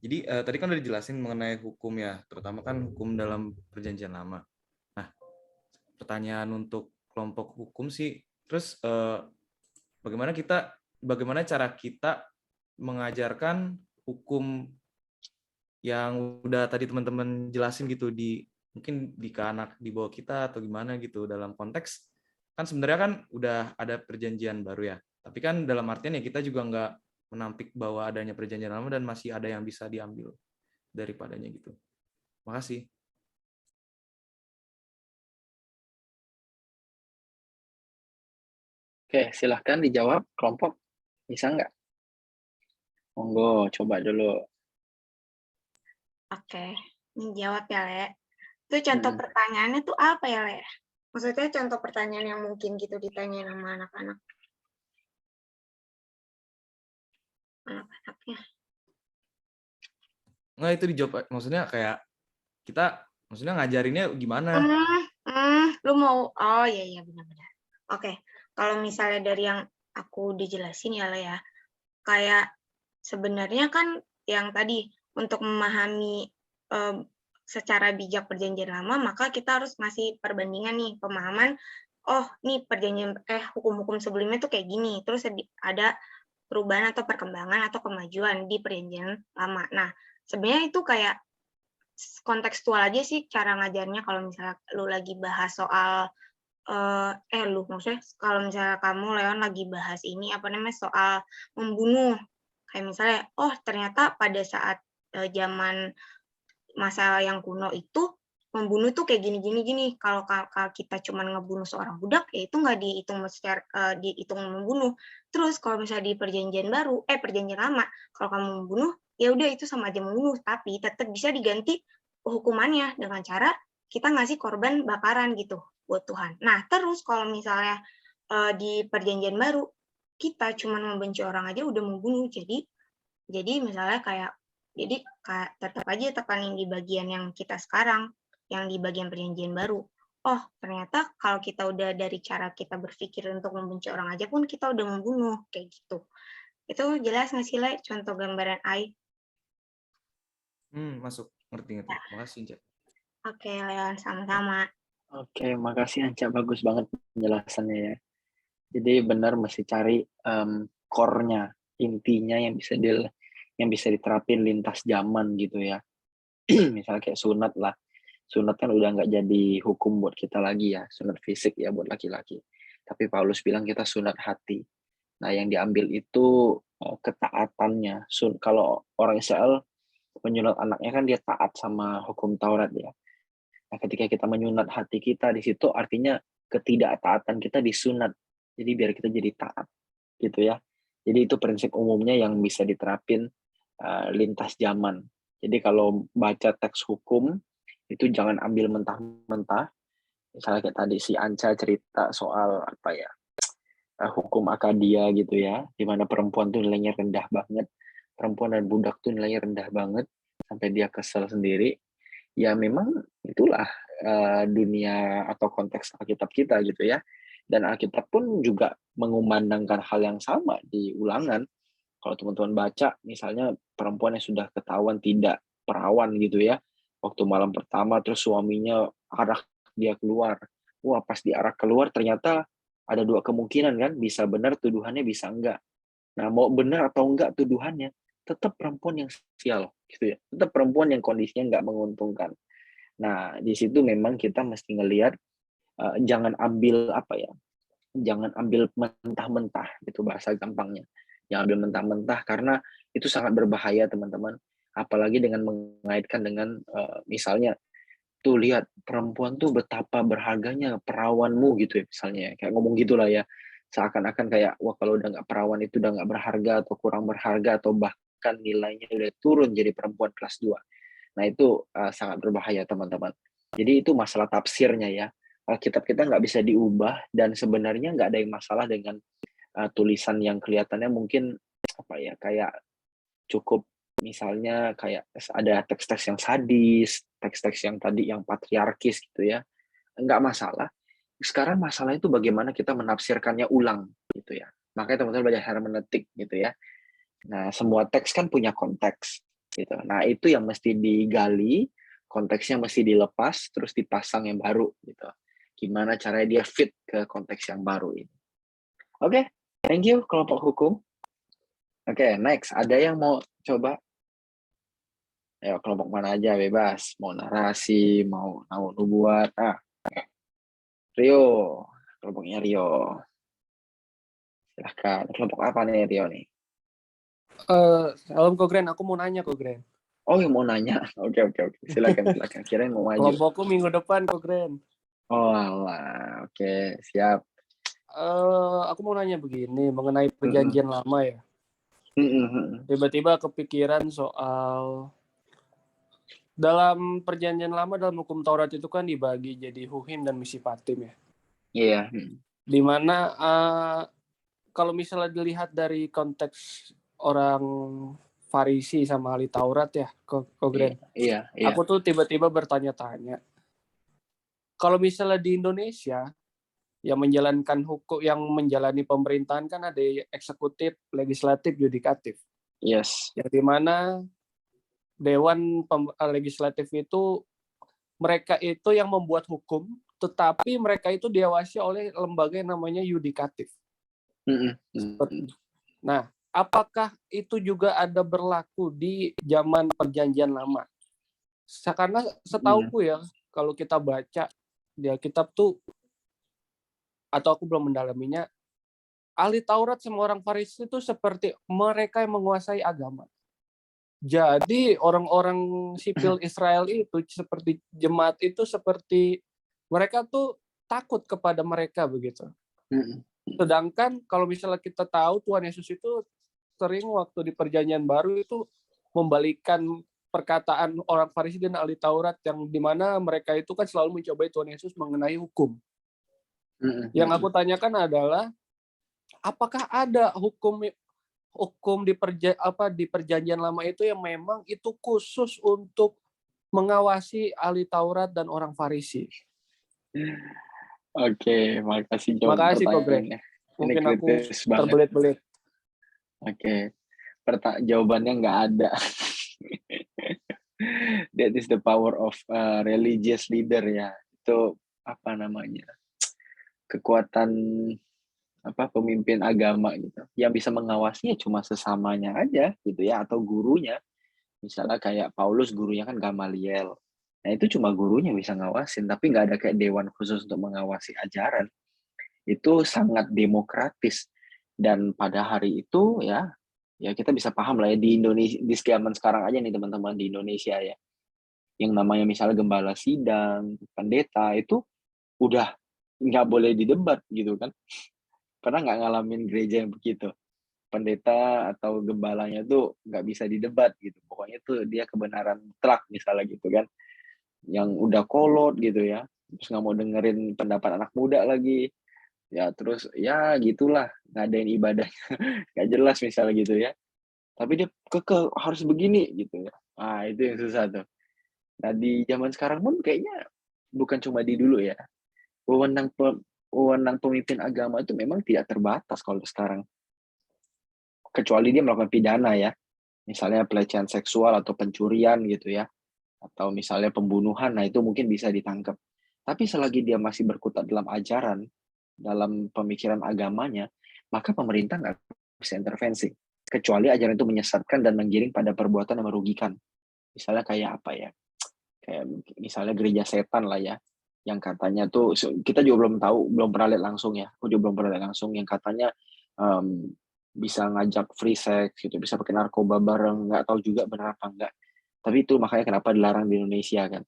jadi tadi kan udah dijelasin mengenai hukum ya, terutama kan hukum dalam perjanjian lama. Nah, pertanyaan untuk kelompok hukum sih, terus bagaimana cara kita mengajarkan hukum yang udah tadi teman-teman jelasin gitu mungkin ke anak di bawah kita atau gimana gitu, dalam konteks kan sebenarnya kan udah ada perjanjian baru ya, tapi kan dalam artian ya kita juga nggak menampik bahwa adanya perjanjian lama dan masih ada yang bisa diambil daripadanya gitu. Makasih. Oke, silahkan dijawab kelompok. Bisa nggak? Monggo, coba dulu. Oke, ini jawab ya, Le. Itu contoh pertanyaannya tuh apa ya, Le? Maksudnya contoh pertanyaan yang mungkin gitu ditanya sama anak-anak. Anak-anaknya. Nggak, itu dijawab, maksudnya kayak kita maksudnya ngajarinnya gimana? Lu mau, oh iya benar-benar. Oke, kalau misalnya dari yang aku dijelasin ya, Le ya, kayak sebenarnya kan yang tadi untuk memahami secara bijak perjanjian lama, maka kita harus ngasih perbandingan nih, pemahaman, oh nih perjanjian hukum-hukum sebelumnya tuh kayak gini, terus ada perubahan atau perkembangan atau kemajuan di perjanjian lama. Nah, sebenarnya itu kayak kontekstual aja sih cara ngajarnya. Kalau misalnya lu lagi bahas soal maksudnya kalau misalnya kamu Leon lagi bahas ini soal membunuh, kayak misalnya ternyata pada saat zaman masa yang kuno itu membunuh tuh kayak gini. Kalau kita cuma ngebunuh seorang budak ya itu nggak dihitung secara dihitung membunuh. Terus kalau misalnya di perjanjian lama, kalau kamu membunuh ya udah itu sama aja membunuh, tapi tetap bisa diganti hukumannya dengan cara kita ngasih korban bakaran gitu buat Tuhan. Nah, terus kalau misalnya di perjanjian baru kita cuma membenci orang aja udah membunuh. Jadi misalnya kayak tetap aja tekanin di bagian yang kita sekarang, yang di bagian perjanjian baru. Oh, ternyata kalau kita udah dari cara kita berpikir untuk membenci orang aja pun kita udah membunuh kayak gitu. Itu jelas nggak sih, Le? Contoh gambaran AI. Masuk, ngerti. Makasih, Cak. Oke, Leon, sama-sama. Oke, makasih Anca, bagus banget penjelasannya ya. Jadi benar mesti cari core-nya, intinya yang bisa diterapin lintas zaman gitu ya. Misalnya kayak sunat lah. Sunat kan udah nggak jadi hukum buat kita lagi ya, sunat fisik ya buat laki-laki. Tapi Paulus bilang kita sunat hati. Nah, yang diambil itu ketaatannya. Kalau orang Israel menyunat anaknya kan dia taat sama hukum Taurat ya. Nah, ketika kita menyunat hati kita di situ artinya ketidaktaatan kita disunat. Jadi biar kita jadi taat gitu ya. Jadi itu prinsip umumnya yang bisa diterapin lintas zaman. Jadi kalau baca teks hukum itu jangan ambil mentah-mentah. Misalnya kayak tadi si Anca cerita soal hukum akadia gitu ya, di mana perempuan tuh nilainya rendah banget, perempuan dan budak tuh nilainya rendah banget. sampai dia kesel sendiri, ya memang itulah dunia atau konteks Alkitab kita gitu ya. Dan Alkitab pun juga mengumandangkan hal yang sama di Ulangan. Kalau teman-teman baca, misalnya perempuan yang sudah ketahuan tidak perawan gitu ya, waktu malam pertama terus suaminya arak dia keluar. Wah, pas diarak keluar ternyata ada dua kemungkinan kan, bisa benar tuduhannya, bisa enggak. Nah, mau benar atau enggak tuduhannya, tetap perempuan yang sial gitu ya. Tetap perempuan yang kondisinya enggak menguntungkan. Nah, di situ memang kita mesti ngelihat jangan ambil apa ya? Jangan ambil mentah-mentah gitu bahasa gampangnya. Jangan ambil mentah-mentah karena itu sangat berbahaya teman-teman. Apalagi dengan mengaitkan dengan misalnya tuh lihat perempuan tuh betapa berharganya perawanmu gitu ya misalnya kayak ngomong gitulah ya, seakan-akan kayak wah kalau udah nggak perawan itu udah nggak berharga atau kurang berharga atau bahkan nilainya udah turun jadi perempuan kelas 2. Nah itu sangat berbahaya teman-teman. Jadi itu masalah tafsirnya ya. Alkitab kita nggak bisa diubah dan sebenarnya nggak ada yang masalah dengan tulisan yang kelihatannya mungkin apa ya kayak cukup misalnya kayak ada teks-teks yang sadis, teks-teks yang tadi yang patriarkis gitu ya, enggak masalah. Sekarang masalah itu bagaimana kita menafsirkannya ulang gitu ya. Makanya teman-teman belajar hermeneutik gitu ya. Nah, semua teks kan punya konteks gitu. Nah, itu yang mesti digali, konteksnya mesti dilepas terus dipasang yang baru gitu. Gimana caranya dia fit ke konteks yang baru ini. Oke, thank you kelompok hukum. Oke, next. Ada yang mau coba? Ayo, kelompok mana aja bebas. Mau narasi, mau nubuat. Rio. Kelompoknya Rio. Silahkan. Kelompok apa nih Rio nih? Salam Kogren, aku mau nanya Kogren. Oh, yang mau nanya. Oke. Silakan. Kirain mau maju. Kelompokku minggu depan Kogren. Oh, alah. Oke, siap. Aku mau nanya begini mengenai perjanjian lama ya. Tiba-tiba kepikiran soal dalam perjanjian lama dalam hukum Taurat itu kan dibagi jadi huhim dan misipatim ya. Iya. Dimana kalau misalnya dilihat dari konteks orang Farisi sama ahli Taurat ya, Kogren. Iya. Aku tuh tiba-tiba bertanya-tanya. Kalau misalnya di Indonesia yang menjalankan hukum, yang menjalani pemerintahan kan ada eksekutif, legislatif, yudikatif. Yes. Yang dimana Dewan Legislatif itu mereka itu yang membuat hukum, tetapi mereka itu diawasi oleh lembaga yang namanya yudikatif. Nah, apakah itu juga ada berlaku di zaman perjanjian lama? Karena setauku ya, kalau kita baca di Alkitab tuh, atau aku belum mendalaminya, ahli Taurat sama orang Farisi itu seperti mereka yang menguasai agama. Jadi orang-orang sipil Israel itu seperti jemaat itu seperti mereka tuh takut kepada mereka begitu. Sedangkan kalau misalnya kita tahu Tuhan Yesus itu sering waktu di Perjanjian Baru itu membalikkan perkataan orang Farisi dan ahli Taurat yang dimana mereka itu kan selalu mencobai Tuhan Yesus mengenai hukum. Yang aku tanyakan adalah apakah ada hukum di perjanjian lama itu yang memang itu khusus untuk mengawasi ahli Taurat dan orang Farisi. Oke, makasih John. Makasih Kogren. Mungkin aku terbelit-belit. Oke. Jawabannya nggak ada. That is the power of religious leader ya. Itu apa namanya? Kekuatan pemimpin agama gitu. Yang bisa mengawasinya cuma sesamanya aja gitu ya atau gurunya. Misalnya kayak Paulus gurunya kan Gamaliel. Nah itu cuma gurunya bisa ngawasin, tapi nggak ada kayak dewan khusus untuk mengawasi ajaran. Itu sangat demokratis. Dan pada hari itu ya kita bisa paham lah ya di Indonesia, di zaman sekarang aja nih teman-teman di Indonesia ya. Yang namanya misalnya gembala sidang, pendeta itu udah nggak boleh didebat gitu kan. Pernah nggak ngalamin gereja yang begitu? Pendeta atau gembalanya tuh nggak bisa didebat gitu. Pokoknya tuh dia kebenaran mutlak misalnya gitu kan. Yang udah kolot gitu ya. Terus nggak mau dengerin pendapat anak muda lagi. Ya terus ya gitulah. Ngadain ibadahnya. Nggak jelas misalnya gitu ya. Tapi dia harus begini gitu ya. Itu yang susah tuh. Nah, di zaman sekarang pun kayaknya bukan cuma di dulu ya, wewenang wewenang pemimpin agama itu memang tidak terbatas kalau sekarang, kecuali dia melakukan pidana ya, misalnya pelecehan seksual atau pencurian gitu ya, atau misalnya pembunuhan, nah itu mungkin bisa ditangkap. Tapi selagi dia masih berkutat dalam ajaran, dalam pemikiran agamanya, maka pemerintah nggak bisa intervensi. Kecuali ajaran itu menyesatkan dan menggiring pada perbuatan yang merugikan. Misalnya kayak apa ya? Kayak misalnya gereja setan lah ya, yang katanya tuh kita juga belum tahu, belum pernah lihat langsung ya. Aku juga belum pernah lihat langsung yang katanya bisa ngajak free sex gitu, bisa pakai narkoba bareng, nggak tahu juga benar apa enggak. Tapi itu makanya kenapa dilarang di Indonesia kan.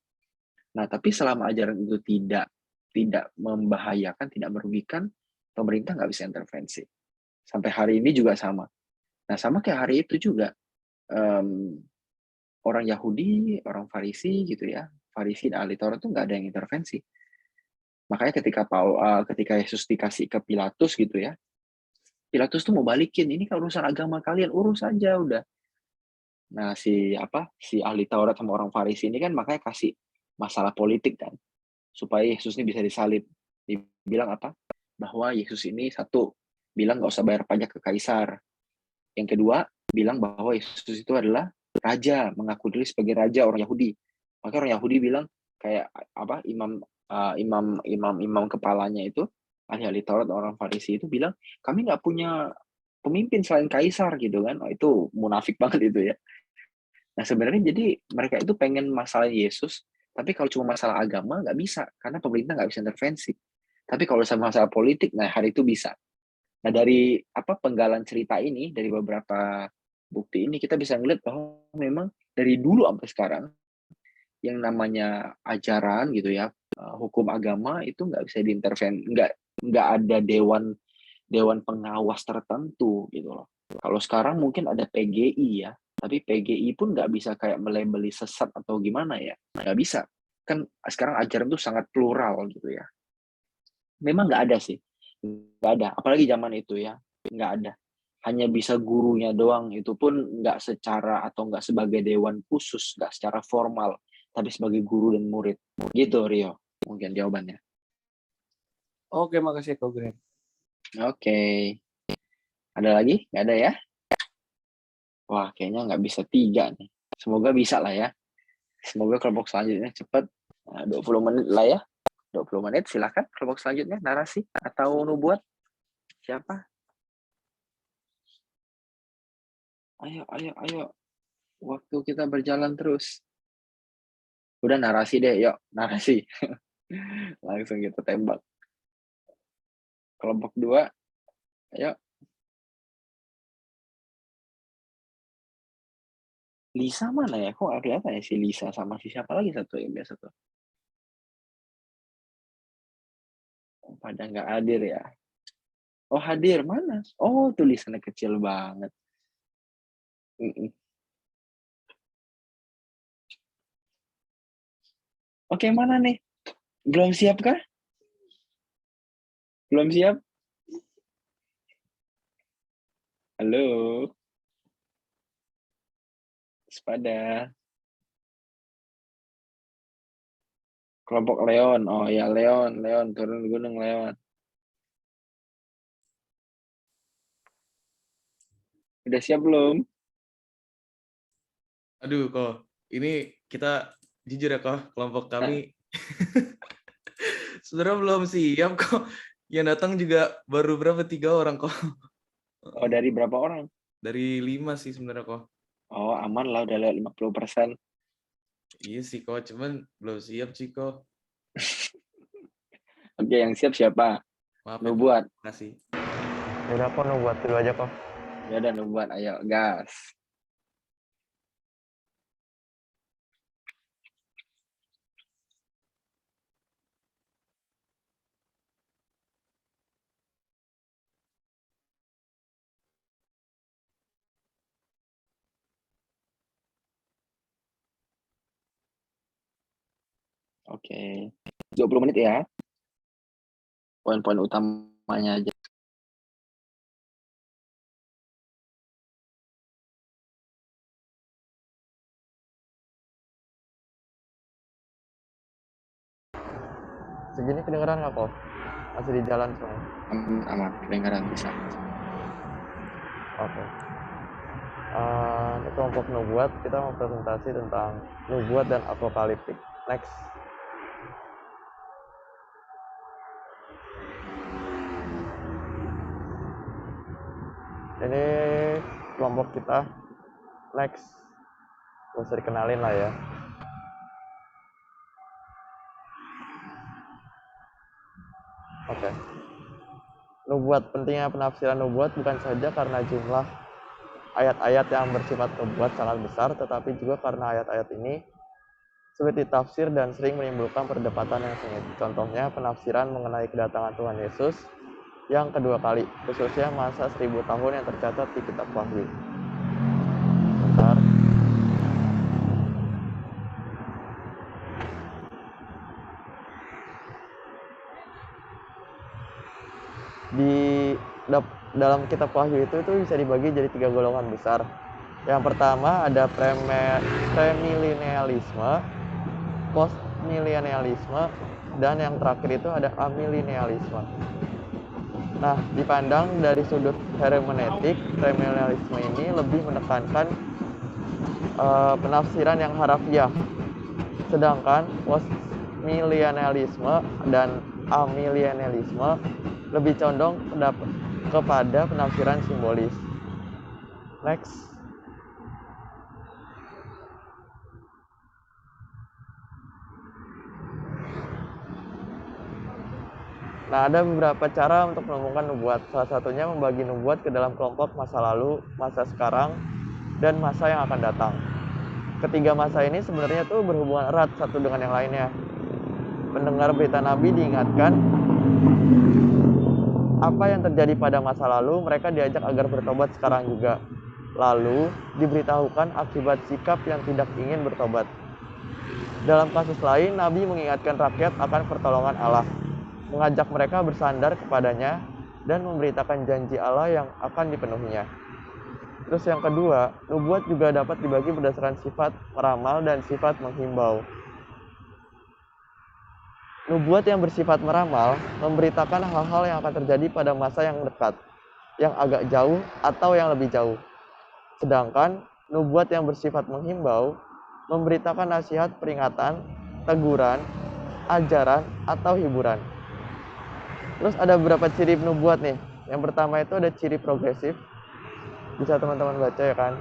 Nah, tapi selama ajaran itu tidak membahayakan, tidak merugikan, pemerintah nggak bisa intervensi. Sampai hari ini juga sama. Nah, sama kayak hari itu juga, um, orang Yahudi, orang Farisi gitu ya, Farisi dan ahli Taurat itu nggak ada yang intervensi. Makanya ketika Yesus dikasih ke Pilatus gitu ya, Pilatus tuh mau balikin, ini kan urusan agama kalian, urus aja udah. Nah, si ahli Taurat sama orang Farisi ini kan makanya kasih masalah politik kan, supaya Yesus ini bisa disalib. Dibilang apa? Bahwa Yesus ini satu, bilang nggak usah bayar pajak ke Kaisar. Yang kedua, bilang bahwa Yesus itu adalah raja, mengaku diri sebagai raja orang Yahudi. Maka orang Yahudi bilang kayak apa? Imam kepalanya itu, ahli-ahli Taurat orang Farisi itu bilang, kami nggak punya pemimpin selain Kaisar gitu kan. Oh, itu munafik banget itu ya. Nah, sebenarnya jadi mereka itu pengen masalah Yesus, tapi kalau cuma masalah agama nggak bisa, karena pemerintah nggak bisa intervensi. Tapi kalau sama masalah politik, nah hari itu bisa. Nah, dari penggalan cerita ini, dari beberapa bukti ini, kita bisa ngeliat bahwa memang dari dulu sampai sekarang, yang namanya ajaran gitu ya, hukum agama itu nggak bisa diintervensi, nggak ada dewan pengawas tertentu gitu loh. Kalau sekarang mungkin ada PGI ya, tapi PGI pun nggak bisa kayak melebeli sesat atau gimana ya, nggak bisa. Kan sekarang ajaran tuh sangat plural gitu ya. Memang nggak ada sih, nggak ada. Apalagi zaman itu ya, nggak ada. Hanya bisa gurunya doang, itu pun nggak secara atau nggak sebagai dewan khusus, nggak secara formal, tapi sebagai guru dan murid. Gitu Rio, mungkin jawabannya. Oke, makasih Kak Greg. Oke. Ada lagi? Nggak ada ya? Wah, kayaknya nggak bisa 3 nih. Semoga bisa lah ya. Semoga kelompok selanjutnya cepat. 20 menit lah ya. 20 menit, silakan kelompok selanjutnya, narasi atau nubuat. Siapa? Ayo. Waktu kita berjalan terus. Udah narasi deh, yuk. Narasi. Langsung kita tembak. Kelompok 2, ayo. Lisa mana ya? Kok nggak kelihatan ya si Lisa sama si siapa lagi satu yang biasa tuh? Pada nggak hadir ya? Oh hadir, mana? Oh tulisannya kecil banget. Oke, mana nih? Belum siap kah? Belum siap? Halo? Sepada. Kelompok Leon. Oh ya, Leon. Turun gunung Leon. Udah siap belum? Aduh, kok ini kita jujur ya kok, kelompok kami sebenarnya belum siap kok. Yang datang juga baru berapa 3 orang kok. Oh, dari berapa orang? Dari 5 sih sebenarnya kok. Oh, aman lah, udah lewat 50%. Iya sih kok, cuman belum siap sih kok. Oke, yang siap siapa? Maaf ya, Nubuat. kasih. Udah kok buat dulu aja kok. Ya udah Nubuat, ayo gas. Oke. 20 menit ya. Poin-poin utamanya aja. Segini kedengeran nggak, Kof? Masih di jalan soalnya. Aman, kedengaran bisa. Oke. Untuk kelompok nubuat, kita mau presentasi tentang nubuat dan apokaliptik. Next. Ini kelompok kita. Next. Gak usah dikenalin lah ya. Oke. Nubuat, pentingnya penafsiran nubuat bukan saja karena jumlah ayat-ayat yang bersifat nubuat sangat besar, tetapi juga karena ayat-ayat ini sulit ditafsir dan sering menimbulkan perdebatan yang sengit. Contohnya penafsiran mengenai kedatangan Tuhan Yesus yang kedua kali, khususnya masa 1000 tahun yang tercatat di kitab Wahyu. Bentar. Dalam kitab Wahyu itu bisa dibagi jadi 3 golongan besar. Yang pertama ada premilenialisme, postmilenialisme, dan yang terakhir itu ada amilenialisme. Nah, dipandang dari sudut hermeneutik, premilenialisme ini lebih menekankan penafsiran yang harafiah, sedangkan postmilenialisme dan amilenialisme lebih condong kepada penafsiran simbolis. Next. Nah, ada beberapa cara untuk menemukan nubuat. Salah satunya membagi nubuat ke dalam kelompok masa lalu, masa sekarang, dan masa yang akan datang. Ketiga masa ini sebenarnya tuh berhubungan erat satu dengan yang lainnya. Pendengar berita Nabi diingatkan apa yang terjadi pada masa lalu, mereka diajak agar bertobat sekarang juga. Lalu diberitahukan akibat sikap yang tidak ingin bertobat. Dalam kasus lain, Nabi mengingatkan rakyat akan pertolongan Allah, mengajak mereka bersandar kepadanya, dan memberitakan janji Allah yang akan dipenuhinya. Terus yang kedua, nubuat juga dapat dibagi berdasarkan sifat meramal dan sifat menghimbau. Nubuat yang bersifat meramal memberitakan hal-hal yang akan terjadi pada masa yang dekat, yang agak jauh, atau yang lebih jauh. Sedangkan nubuat yang bersifat menghimbau memberitakan nasihat, peringatan, teguran, ajaran, atau hiburan. Terus ada beberapa ciri nubuat nih. Yang pertama itu ada ciri progresif. Bisa teman-teman baca ya kan.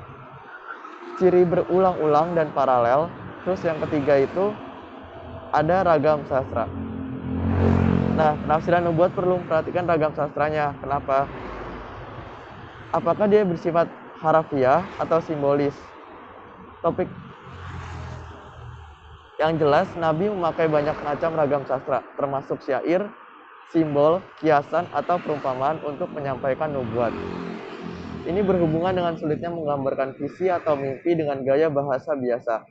Ciri berulang-ulang dan paralel. Terus yang ketiga itu ada ragam sastra. Nah, penafsiran nubuat perlu memperhatikan ragam sastranya. Kenapa? Apakah dia bersifat harafiah atau simbolis? Topik yang jelas, Nabi memakai banyak macam ragam sastra, termasuk syair, simbol, kiasan, atau perumpamaan untuk menyampaikan nubuat. Ini berhubungan dengan sulitnya menggambarkan visi atau mimpi dengan gaya bahasa biasa.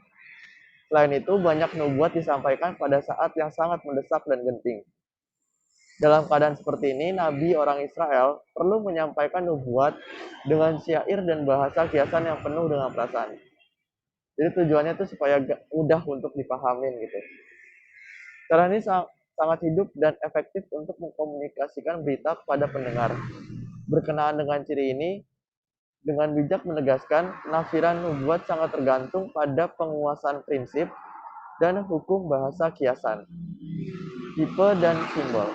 Selain itu, banyak nubuat disampaikan pada saat yang sangat mendesak dan genting. Dalam keadaan seperti ini, Nabi orang Israel perlu menyampaikan nubuat dengan syair dan bahasa kiasan yang penuh dengan perasaan. Jadi tujuannya itu supaya mudah untuk dipahamin gitu. Cara ini sangat hidup dan efektif untuk mengkomunikasikan berita kepada pendengar. Berkenaan dengan ciri ini, dengan bijak menegaskan, penafsiran nubuat sangat tergantung pada penguasaan prinsip dan hukum bahasa kiasan, tipe, dan simbol.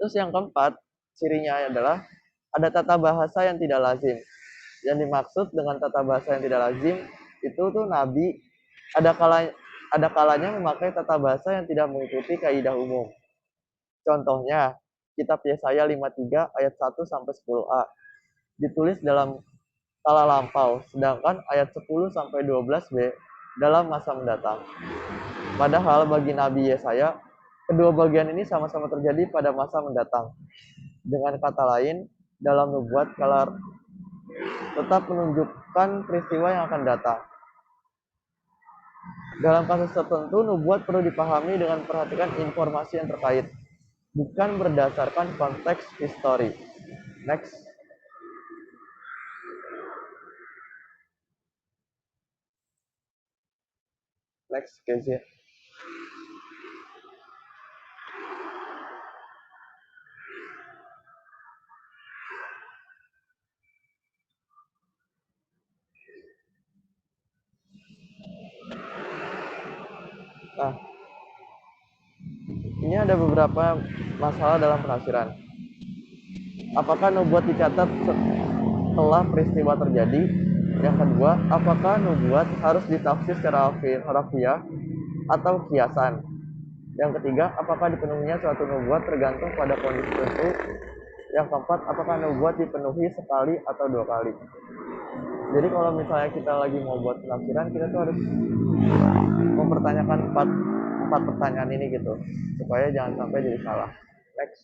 Terus yang keempat, cirinya adalah ada tata bahasa yang tidak lazim. Yang dimaksud dengan tata bahasa yang tidak lazim itu tuh Nabi ada kalanya memakai tata bahasa yang tidak mengikuti kaidah umum. Contohnya, kitab Yesaya 53 ayat 1 sampai 10a ditulis dalam kala lampau, sedangkan ayat 10 sampai 12b dalam masa mendatang. Padahal bagi Nabi Yesaya, kedua bagian ini sama-sama terjadi pada masa mendatang. Dengan kata lain, dalam nubuat kala tetap menunjukkan peristiwa yang akan datang. Dalam kasus tertentu, nubuat perlu dipahami dengan perhatikan informasi yang terkait, bukan berdasarkan konteks histori. Next. Next, Kezia. Nah, ini ada beberapa masalah dalam penafsiran. Apakah nubuat dicatat setelah peristiwa terjadi? Yang kedua, apakah nubuat harus ditafsir secara harfiah atau kiasan? Yang ketiga, apakah dipenuhinya suatu nubuat tergantung pada kondisi tertentu? Yang keempat, apakah nubuat dipenuhi sekali atau dua kali? Jadi kalau misalnya kita lagi mau buat penafsiran, kita tuh harus mempertanyakan empat pertanyaan ini gitu, supaya jangan sampai jadi salah. Next.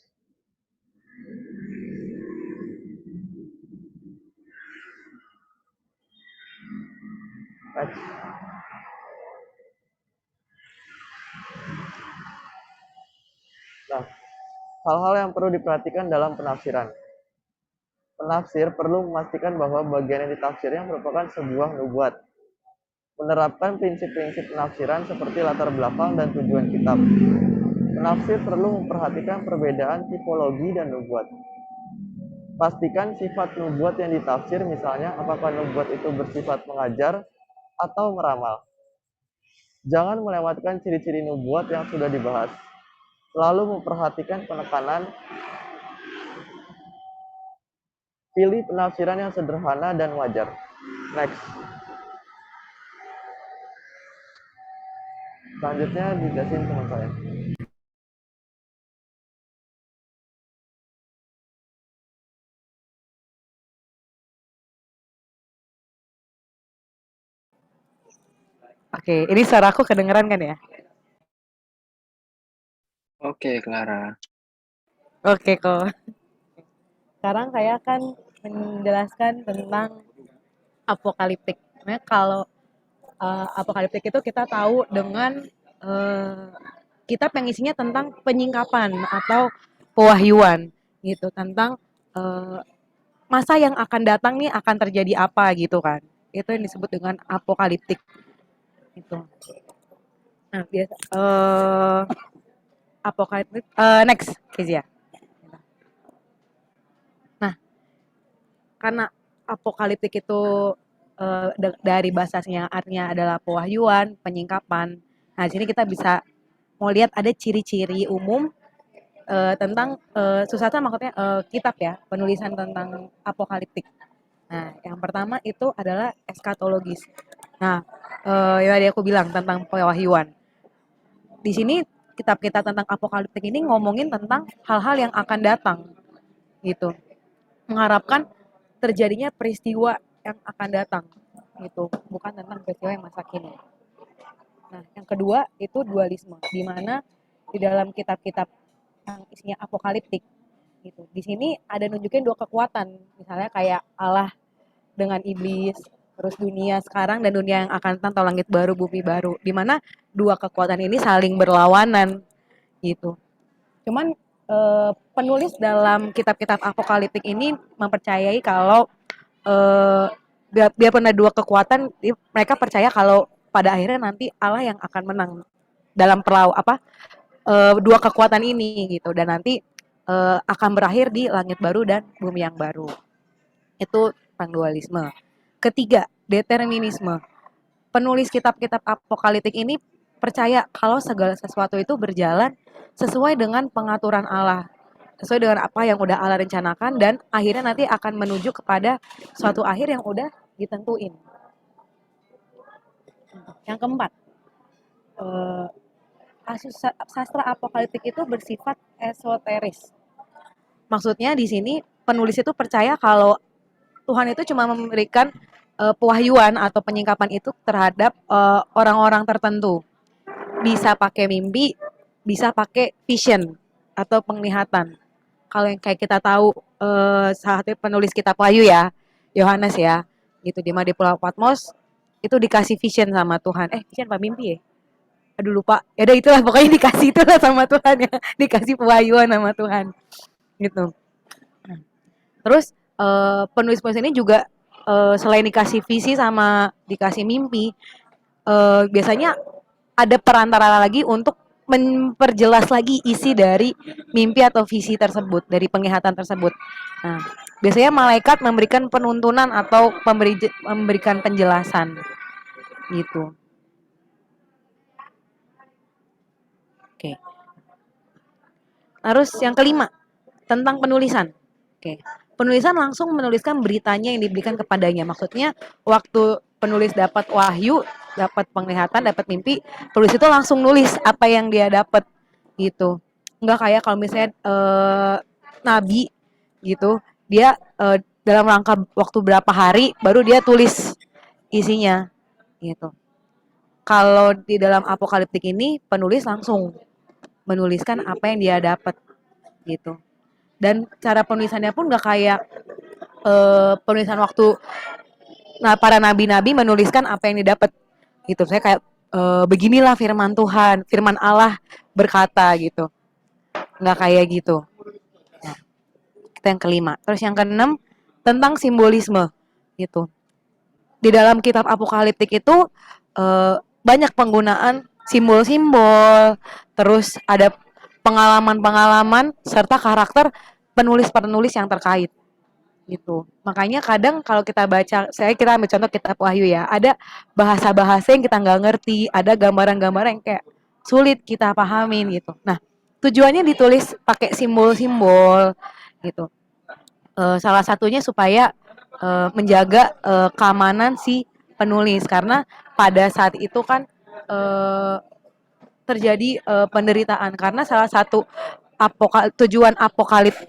Next. Nah, hal-hal yang perlu diperhatikan dalam penafsiran. Penafsir perlu memastikan bahwa bagian yang ditafsirnya merupakan sebuah nubuat. Menerapkan prinsip-prinsip penafsiran seperti latar belakang dan tujuan kitab. Penafsir perlu memperhatikan perbedaan tipologi dan nubuat. Pastikan sifat nubuat yang ditafsir, misalnya apakah nubuat itu bersifat mengajar atau meramal. Jangan melewatkan ciri-ciri nubuat yang sudah dibahas. Selalu memperhatikan penekanan. Pilih penafsiran yang sederhana dan wajar. Next. Selanjutnya dijelasin teman saya. Oke, ini suara aku kedengeran kan ya? Oke, Clara. Oke kok. Sekarang saya akan menjelaskan tentang apokaliptik. Sebenarnya kalau apokaliptik itu kita tahu dengan kitab yang isinya tentang penyingkapan atau pewahyuan gitu, tentang masa yang akan datang nih akan terjadi apa gitu kan. Itu yang disebut dengan apokaliptik. Gitu. Nah, biasa apokaliptik next, Kezia. Nah, karena apokaliptik itu dari bahasanya artinya adalah pewahyuan, penyingkapan. Nah, di sini kita bisa mau lihat ada ciri-ciri umum tentang susatan maksudnya kitab ya, penulisan tentang apokaliptik. Nah, yang pertama itu adalah eskatologis. Nah, yang tadi aku bilang tentang pewahyuan. Di sini kitab-kitab tentang apokaliptik ini ngomongin tentang hal-hal yang akan datang gitu. Mengharapkan terjadinya peristiwa yang akan datang gitu, bukan tentang peristiwa yang masa kini. Nah, yang kedua itu dualisme, di mana di dalam kitab-kitab yang isinya apokaliptik gitu. Di sini ada nunjukin dua kekuatan, misalnya kayak Allah dengan iblis, terus dunia sekarang dan dunia yang akan datang atau langit baru, bumi baru, di mana dua kekuatan ini saling berlawanan gitu. Cuman penulis dalam kitab-kitab apokaliptik ini mempercayai kalau biarpun ada dua kekuatan, mereka percaya kalau pada akhirnya nanti Allah yang akan menang dalam dua kekuatan ini gitu, dan nanti akan berakhir di langit baru dan bumi yang baru. Itu tentang dualisme. Ketiga, determinisme. Penulis kitab-kitab apokaliptik ini percaya kalau segala sesuatu itu berjalan sesuai dengan pengaturan Allah, sesuai dengan apa yang udah Allah rencanakan, dan akhirnya nanti akan menuju kepada suatu akhir yang udah ditentuin. Yang keempat, sastra apokaliptik itu bersifat esoteris. Maksudnya di sini penulis itu percaya kalau Tuhan itu cuma memberikan pewahyuan atau penyingkapan itu terhadap orang-orang tertentu. Bisa pakai mimpi, bisa pakai vision atau penglihatan. Kalau yang kayak kita tahu salah satu penulis kitab Wahyu ya, Yohanes ya, gitu di Pulau Patmos itu dikasih vision sama Tuhan. Vision apa mimpi ya? Aduh lupa. Ya udah itulah pokoknya dikasih itulah sama Tuhan ya, dikasih pewahyuan sama Tuhan. Gitu. Terus penulis-penulis ini juga selain dikasih visi sama dikasih mimpi, biasanya ada perantara lagi untuk memperjelas lagi isi dari mimpi atau visi tersebut, dari penglihatan tersebut. Nah, biasanya malaikat memberikan penuntunan atau memberikan penjelasan gitu. Oke. Terus yang kelima, tentang penulisan. Oke. Penulisan langsung menuliskan beritanya yang diberikan kepadanya. Maksudnya waktu penulis dapat wahyu, dapat penglihatan, dapat mimpi, penulis itu langsung nulis apa yang dia dapat gitu. Enggak kayak kalau misalnya nabi gitu, dia dalam rangka waktu berapa hari baru dia tulis isinya gitu. Kalau di dalam apokaliptik ini penulis langsung menuliskan apa yang dia dapat gitu. Dan cara penulisannya pun nggak kayak penulisan waktu para nabi-nabi menuliskan apa yang didapat gitu. Saya kayak beginilah firman Tuhan, firman Allah berkata gitu. Nggak kayak gitu. Nah, itu yang kelima. Terus yang keenam tentang simbolisme gitu. Di dalam kitab apokaliptik itu banyak penggunaan simbol-simbol, terus ada pengalaman-pengalaman serta karakter penulis-penulis yang terkait gitu. Makanya kadang kalau kita baca, kita ambil contoh kitab Wahyu ya, ada bahasa-bahasa yang kita nggak ngerti, ada gambaran-gambaran yang kayak sulit kita pahamin gitu. Nah, tujuannya ditulis pakai simbol-simbol gitu. Salah satunya supaya menjaga keamanan si penulis karena pada saat itu kan terjadi penderitaan karena salah satu tujuan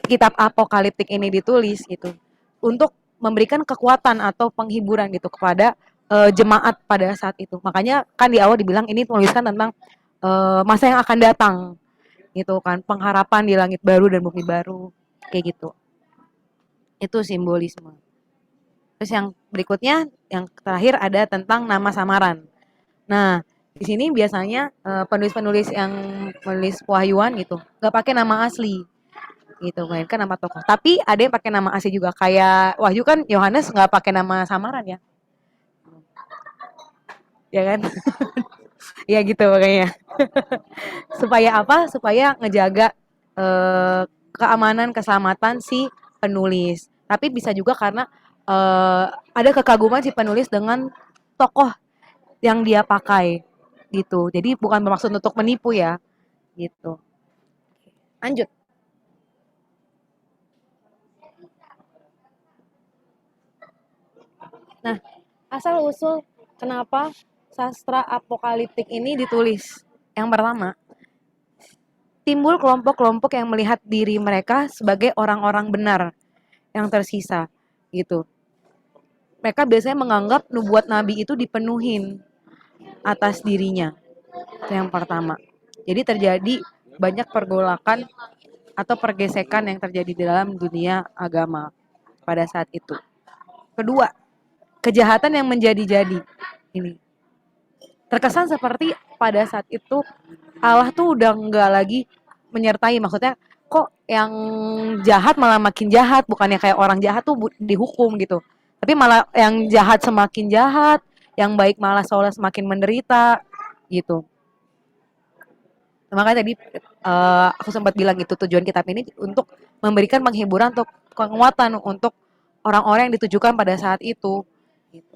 kitab apokaliptik ini ditulis gitu untuk memberikan kekuatan atau penghiburan gitu kepada jemaat pada saat itu. Makanya kan di awal dibilang ini tuliskan tentang masa yang akan datang gitu kan, pengharapan di langit baru dan bumi baru kayak gitu. Itu simbolisme. Terus yang berikutnya, yang terakhir ada tentang nama samaran. Nah, di sini biasanya penulis-penulis yang menulis wahyuan gitu, nggak pakai nama asli gitu, melainkan nama tokoh. Tapi ada yang pakai nama asli juga, kayak Wahyu kan Yohanes nggak pakai nama samaran ya, ya kan? Ya gitu makanya. Supaya apa? Supaya ngejaga keamanan, keselamatan si penulis. Tapi bisa juga karena ada kekaguman si penulis dengan tokoh yang dia pakai gitu. Jadi bukan bermaksud untuk menipu ya, gitu. Lanjut. Nah, asal usul kenapa sastra apokaliptik ini ditulis? Yang pertama, timbul kelompok-kelompok yang melihat diri mereka sebagai orang-orang benar yang tersisa gitu. Mereka biasanya menganggap nubuat nabi itu dipenuhin atas dirinya. Itu yang pertama. Jadi terjadi banyak pergolakan atau pergesekan yang terjadi di dalam dunia agama pada saat itu. Kedua, kejahatan yang menjadi-jadi. Ini terkesan seperti pada saat itu Allah tuh udah nggak lagi menyertai, maksudnya kok yang jahat malah makin jahat, bukannya kayak orang jahat tuh dihukum gitu, tapi malah yang jahat semakin jahat, yang baik malah seolah semakin menderita gitu. Makanya tadi aku sempat bilang itu tujuan kitab ini untuk memberikan penghiburan, untuk penguatan untuk orang-orang yang ditujukan pada saat itu. Gitu.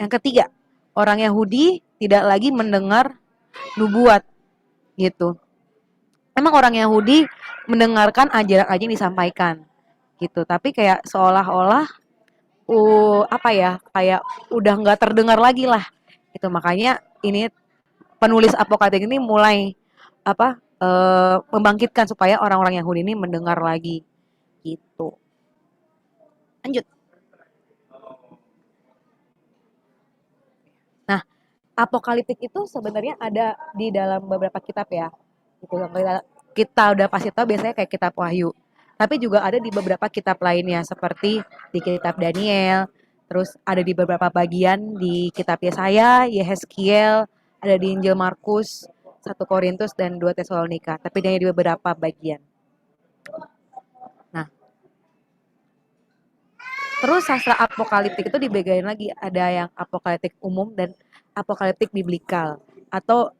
Yang ketiga, orang Yahudi tidak lagi mendengar nubuat gitu. Emang orang Yahudi mendengarkan ajaran-ajaran yang disampaikan gitu, tapi kayak seolah-olah apa ya, kayak udah nggak terdengar lagi lah gitu. Makanya ini penulis apokaliptik ini mulai membangkitkan supaya orang-orang Yahudi ini mendengar lagi gitu. Lanjut. Nah, apokaliptik itu sebenarnya ada di dalam beberapa kitab ya. Gitu. Kita udah pasti tahu biasanya kayak kitab Wahyu. Tapi juga ada di beberapa kitab lainnya seperti di kitab Daniel, terus ada di beberapa bagian di kitab Yesaya, Yehezkiel, ada di Injil Markus, 1 Korintus dan 2 Tesalonika, tapi hanya di beberapa bagian. Nah, terus sastra apokaliptik itu dibedain lagi, ada yang apokaliptik umum dan apokaliptik biblikal atau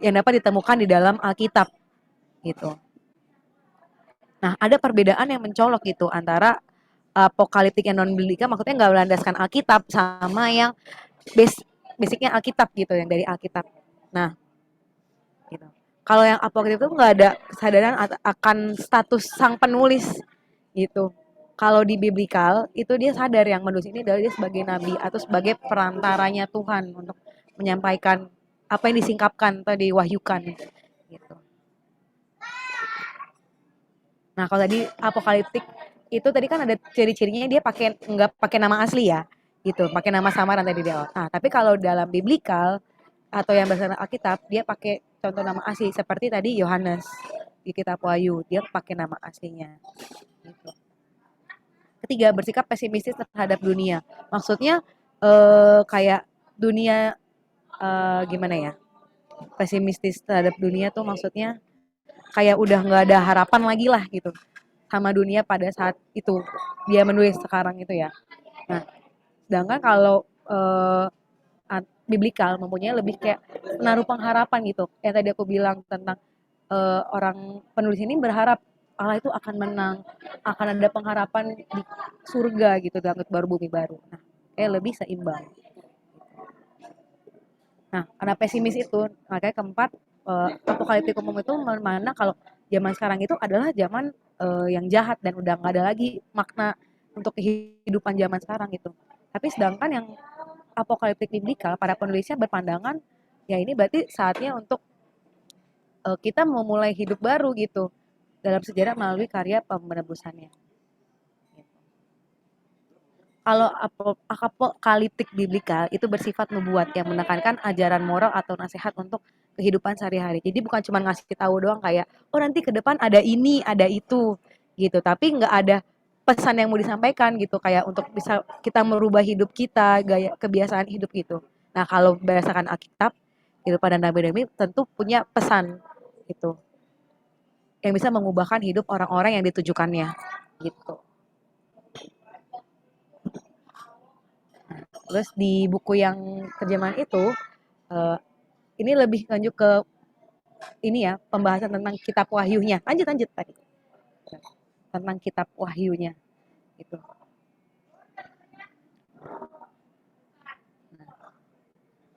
yang dapat ditemukan di dalam Alkitab gitu. Nah, ada perbedaan yang mencolok gitu antara apokaliptik yang non biblikal, maksudnya nggak berlandaskan Alkitab, sama yang basicnya Alkitab gitu, yang dari Alkitab. Nah, gitu. Kalau yang apokrif itu nggak ada kesadaran akan status sang penulis gitu. Kalau di biblikal itu dia sadar yang menulis ini adalah dia sebagai nabi atau sebagai perantaranya Tuhan untuk menyampaikan apa yang disingkapkan atau diwahyukan gitu. Nah, kalau tadi apokaliptik itu tadi kan ada ciri-cirinya dia pakai nggak pakai nama asli ya, gitu, pakai nama samaran tadi di awal. Nah, tapi kalau dalam biblikal atau yang berdasarkan Alkitab dia pakai contoh nama asli seperti tadi Yohanes di kitab Wahyu dia pakai nama aslinya. Gitu. Ketiga, bersikap pesimistis terhadap dunia. Maksudnya kayak dunia gimana ya? Pesimistis terhadap dunia tuh maksudnya kayak udah nggak ada harapan lagi lah gitu sama dunia pada saat itu dia menulis sekarang itu ya. Nah, sedangkan kalau biblikal mempunyai lebih kayak menaruh pengharapan gitu. Yang tadi aku bilang tentang orang penulis ini berharap Allah itu akan menang, akan ada pengharapan di surga gitu, di langit baru bumi baru. Nah, kayak lebih seimbang. Nah, karena pesimis itu, makanya keempat apokaliptik umum itu mana kalau zaman sekarang itu adalah zaman yang jahat dan udah nggak ada lagi makna untuk kehidupan zaman sekarang gitu. Tapi sedangkan yang apokaliptik biblikal para penulisnya berpandangan ya ini berarti saatnya untuk kita memulai hidup baru gitu dalam sejarah melalui karya penebusannya. Kalau apokaliptik biblikal itu bersifat nubuat yang menekankan ajaran moral atau nasihat untuk kehidupan sehari-hari. Jadi bukan cuma ngasih tahu doang kayak, oh nanti ke depan ada ini, ada itu, gitu. Tapi nggak ada pesan yang mau disampaikan gitu, kayak untuk bisa kita merubah hidup kita, gaya kebiasaan hidup gitu. Nah kalau berdasarkan Alkitab, gitu pada nabi-nabi tentu punya pesan gitu, yang bisa mengubahkan hidup orang-orang yang ditujukannya, gitu. Terus di buku yang terjemahan itu, ini lebih lanjut ke ini ya, pembahasan tentang kitab wahyunya. Lanjut tadi. Tentang kitab wahyunya. Gitu.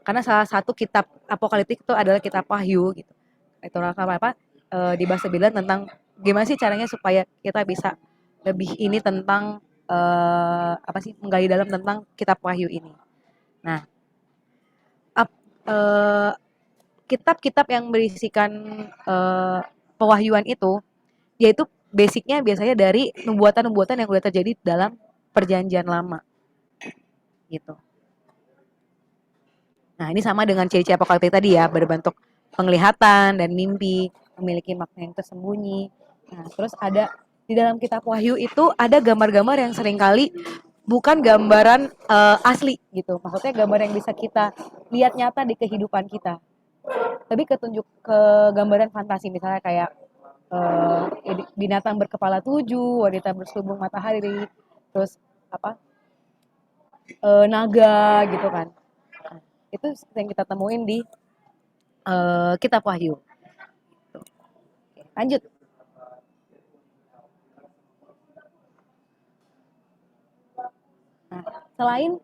Karena salah satu kitab apokaliptik itu adalah kitab wahyu gitu. Itu apa dibahas bilang tentang gimana sih caranya supaya kita bisa lebih ini tentang apa sih menggali dalam tentang kitab wahyu ini. Nah, kitab-kitab yang berisikan pewahyuan itu, yaitu basicnya biasanya dari nubuatan-nubuatan yang sudah terjadi dalam perjanjian lama, gitu. Nah, ini sama dengan ciri-ciri apokaliptik tadi ya, berbentuk penglihatan dan mimpi, memiliki makna yang tersembunyi. Nah, terus ada di dalam kitab Wahyu itu ada gambar-gambar yang seringkali bukan gambaran asli gitu. Maksudnya gambar yang bisa kita lihat nyata di kehidupan kita. Tapi ketunjuk ke gambaran fantasi misalnya kayak binatang berkepala 7, wanita berselubung matahari, terus apa naga gitu kan. Nah, itu yang kita temuin di kitab Wahyu. Oke, lanjut. Nah, selain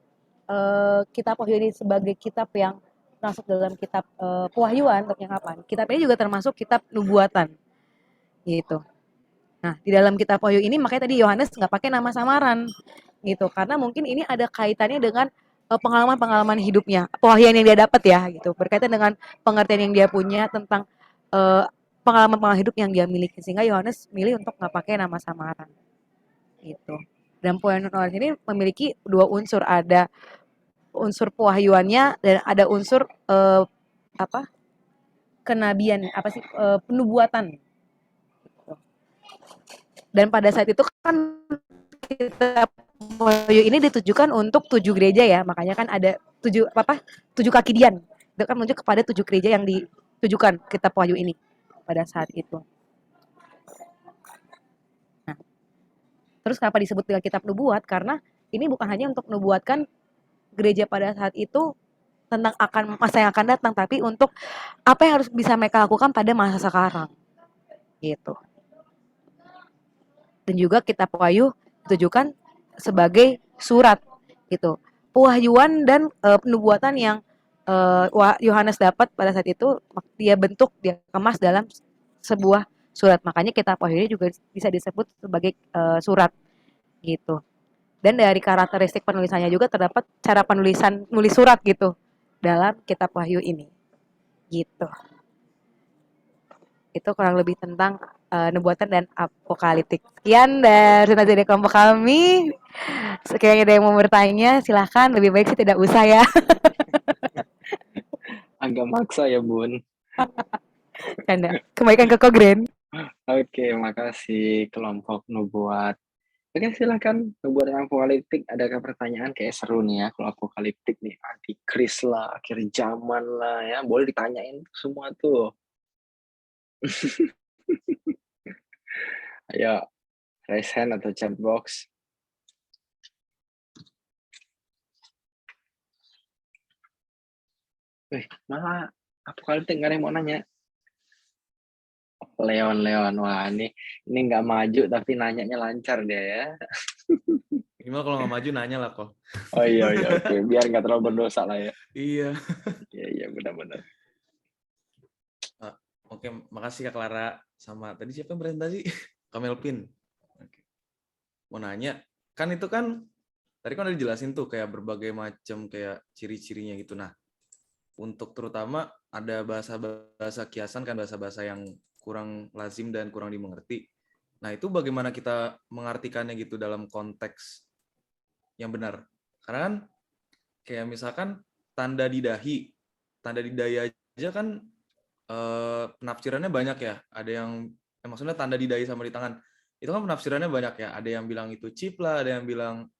kitab Wahyu ini sebagai kitab yang masuk dalam kitab pewahyuan untuk penyingkapan, kitab ini juga termasuk kitab nubuatan gitu. Nah, di dalam kitab Wahyu ini makanya tadi Yohanes nggak pakai nama samaran gitu, karena mungkin ini ada kaitannya dengan pengalaman-pengalaman hidupnya, pewahyuan yang dia dapat ya gitu, berkaitan dengan pengertian yang dia punya tentang pengalaman-pengalaman hidup yang dia miliki, sehingga Yohanes milih untuk nggak pakai nama samaran gitu. Dan poin ini memiliki dua unsur, ada unsur pewahyuannya dan ada unsur kenabian, penubuatan. Dan pada saat itu kan kitab Wahyu ini ditujukan untuk 7 gereja ya, makanya kan ada 7 kaki dian. Itu kan menunjuk kepada 7 gereja yang ditujukan kitab Wahyu ini pada saat itu. Nah, terus kenapa disebut dengan kitab nubuat? Karena ini bukan hanya untuk nubuatkan gereja pada saat itu tentang akan masa yang akan datang, tapi untuk apa yang harus bisa mereka lakukan pada masa sekarang. Gitu. Dan juga kitab Wahyu ditujukan sebagai surat gitu, pewahyuan dan penubuatan yang Yohanes dapat pada saat itu, dia bentuk, dia kemas dalam sebuah surat. Makanya kitab Wahyu ini juga bisa disebut sebagai surat gitu. Dan dari karakteristik penulisannya juga terdapat cara nulis surat gitu dalam kitab Wahyu ini. Gitu. Itu kurang lebih tentang nubuatan dan apokaliptik. Sekian dari kelompok kami. Sekiranya ada yang mau bertanya, silahkan. Lebih baik sih tidak usah ya. Agak maksa ya, Bun. Canda. Kembalikan ke Kogren. Oke, makasih kelompok nubuat. Oke, silakan nubuat dan apokaliptik. Adakah pertanyaan? Kayak seru nih ya kalau apokaliptik nih, antikris lah, akhir zaman lah ya. Boleh ditanyain semua tuh. Ayo, raise hand atau chat box. Malah apokaliptik nggak ada yang mau nanya. Leon, wah ini nggak maju tapi nanyanya lancar deh ya. Minimal kalau nggak maju nanya lah kok. Oh iya, oke. Biar nggak terlalu berdosa lah ya. Iya. Iya, benar-benar. Oke, makasih Kak Clara. Sama tadi siapa yang presentasi? Kamelpin. Oke. Mau nanya, kan itu kan tadi kan udah dijelasin tuh kayak berbagai macam kayak ciri-cirinya gitu. Nah, untuk terutama ada bahasa-bahasa kiasan kan, bahasa-bahasa yang kurang lazim dan kurang dimengerti. Nah, itu bagaimana kita mengartikannya gitu dalam konteks yang benar. Karena kan kayak misalkan tanda di dahi aja kan penafsirannya banyak ya. Ada yang maksudnya tanda di dahi sama di tangan. Itu kan penafsirannya banyak ya. Ada yang bilang itu chip lah, ada yang bilang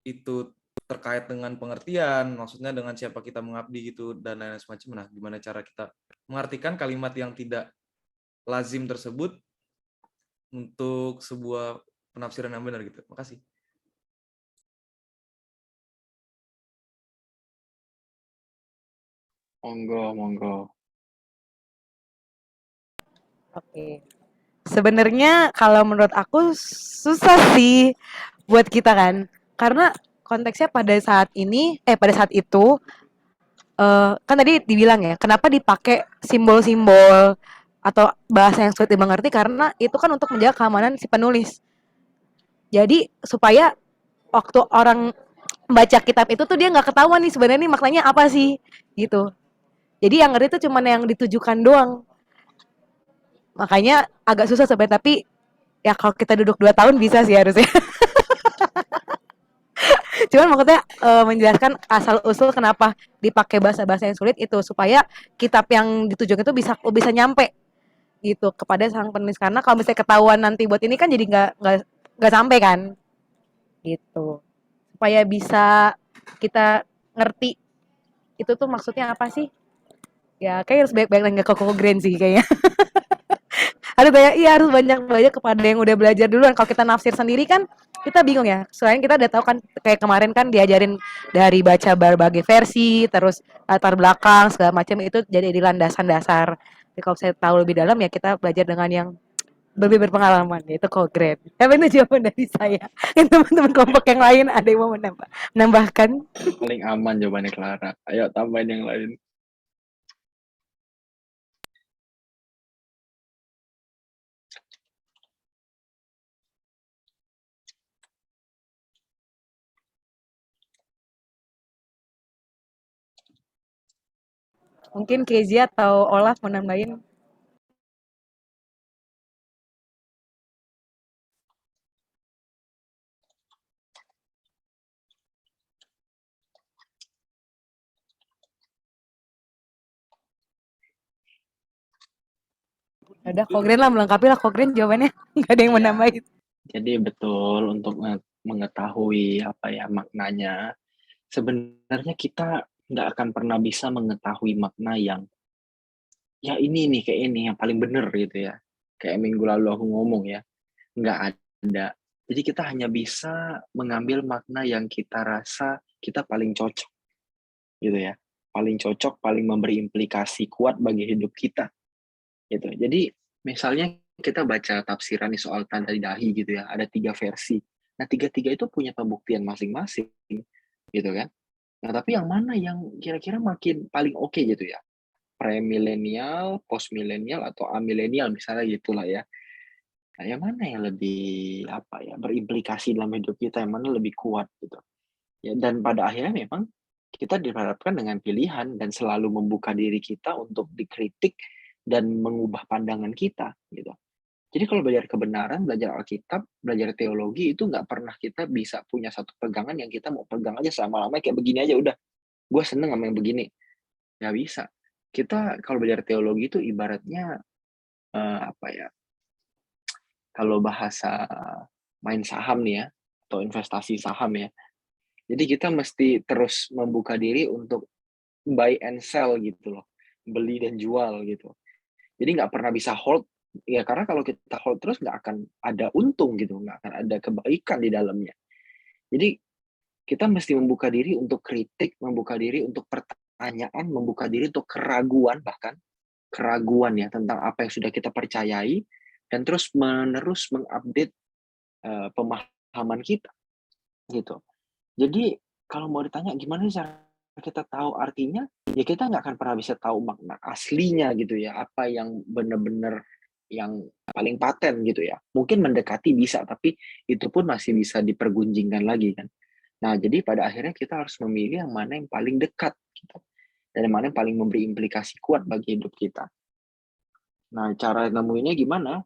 itu terkait dengan pengertian, maksudnya dengan siapa kita mengabdi gitu dan lain-lain semacam. Nah, gimana cara kita mengartikan kalimat yang tidak lazim tersebut untuk sebuah penafsiran yang benar gitu. Makasih. Monggo. Oke. Sebenarnya kalau menurut aku susah sih buat kita kan. Karena konteksnya pada saat itu kan tadi dibilang ya, kenapa dipakai simbol-simbol atau bahasa yang sulit dimengerti, karena itu kan untuk menjaga keamanan si penulis. Jadi supaya waktu orang baca kitab itu tuh dia nggak ketahuan nih sebenarnya nih maknanya apa sih gitu. Jadi yang ngerti itu cuma yang ditujukan doang. Makanya agak susah sebenarnya, tapi ya kalau kita duduk 2 tahun bisa sih harusnya. Cuman maksudnya menjelaskan asal usul kenapa dipakai bahasa-bahasa yang sulit itu supaya kitab yang ditujukan itu bisa nyampe gitu kepada sang penulis, karena kalau misalnya ketahuan nanti buat ini kan jadi nggak sampai kan gitu, supaya bisa kita ngerti itu tuh maksudnya apa sih ya. Kayak harus banyak-banyak nanya ke Koko Grand sih kayaknya. Harus banyak kepada yang udah belajar duluan. Kalau kita nafsir sendiri kan kita bingung ya. Selain kita udah tahu kan kayak kemarin kan diajarin dari baca berbagai versi, terus latar belakang segala macam itu jadi landasan dasar. Jadi kalau saya tahu lebih dalam ya kita belajar dengan yang lebih berpengalaman, yaitu Kogren. Tapi itu jawaban dari saya. Yang teman-teman kelompok yang lain ada yang mau menambahkan? Paling aman jawabannya Clara. Ayo tambahin yang lain. Mungkin Kezia atau Olaf mau nambahin? Udah, Kogren lah melengkapi lah Kogren jawabannya. Nggak ada yang mau Iya. nambahin. Jadi betul untuk mengetahui apa ya maknanya. Sebenarnya kita nggak akan pernah bisa mengetahui makna yang ya ini nih kayak ini yang paling benar gitu ya. Kayak minggu lalu aku ngomong ya, nggak ada. Jadi kita hanya bisa mengambil makna yang kita rasa kita paling cocok gitu ya. Paling cocok, paling memberi implikasi kuat bagi hidup kita gitu. Jadi misalnya kita baca tafsiran nih soal tanda dahi gitu ya, ada 3 versi. Nah, 3-3 itu punya pembuktian masing-masing gitu kan. Nah, tapi yang mana yang kira-kira makin paling oke gitu ya? Pre-milenial, post-milenial, atau amilenial misalnya gitulah ya. Nah, yang mana yang lebih apa ya, berimplikasi dalam hidup kita, yang mana lebih kuat gitu. Ya, dan pada akhirnya memang kita dihadapkan dengan pilihan dan selalu membuka diri kita untuk dikritik dan mengubah pandangan kita gitu. Jadi kalau belajar kebenaran, belajar Alkitab, belajar teologi itu nggak pernah kita bisa punya satu pegangan yang kita mau pegang aja selama-lamanya kayak begini aja udah. Gue seneng sama yang begini. Nggak bisa. Kita kalau belajar teologi itu ibaratnya apa ya? Kalau bahasa main saham nih ya, atau investasi saham ya. Jadi kita mesti terus membuka diri untuk buy and sell gitu loh. Beli dan jual gitu. Jadi nggak pernah bisa hold, ya karena kalau kita hold terus nggak akan ada untung gitu, nggak akan ada kebaikan di dalamnya. Jadi kita mesti membuka diri untuk kritik, membuka diri untuk pertanyaan, membuka diri untuk keraguan bahkan, keraguan ya tentang apa yang sudah kita percayai, dan terus menerus mengupdate pemahaman kita gitu. Jadi kalau mau ditanya gimana sih cara kita tahu artinya, ya kita nggak akan pernah bisa tahu makna aslinya gitu ya, apa yang benar-benar yang paling paten gitu ya. Mungkin mendekati bisa, tapi itu pun masih bisa dipergunjingkan lagi kan. Nah, jadi pada akhirnya kita harus memilih yang mana yang paling dekat gitu, dan yang mana yang paling memberi implikasi kuat bagi hidup kita. Nah, cara nemuinnya gimana?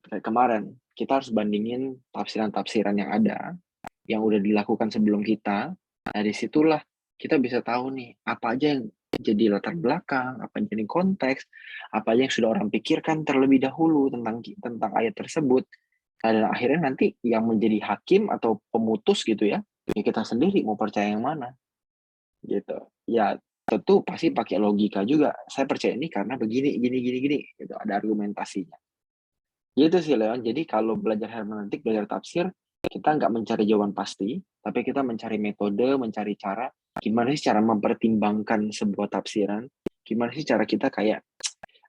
Kayak kemarin, kita harus bandingin tafsiran-tafsiran yang ada, yang udah dilakukan sebelum kita. Nah, disitulah kita bisa tahu nih, apa aja yang jadi latar belakang, apa yang jadi konteks, apa aja yang sudah orang pikirkan terlebih dahulu tentang ayat tersebut. Nah, dan akhirnya nanti yang menjadi hakim atau pemutus gitu ya kita sendiri mau percaya yang mana gitu. Ya tentu pasti pakai logika juga. Saya percaya ini karena begini, gini, gitu. Ada argumentasinya. Gitu sih Leon. Jadi kalau belajar hermeneutik, belajar tafsir, kita nggak mencari jawaban pasti, tapi kita mencari metode, mencari cara, gimana sih cara mempertimbangkan sebuah tafsiran, gimana sih cara kita kayak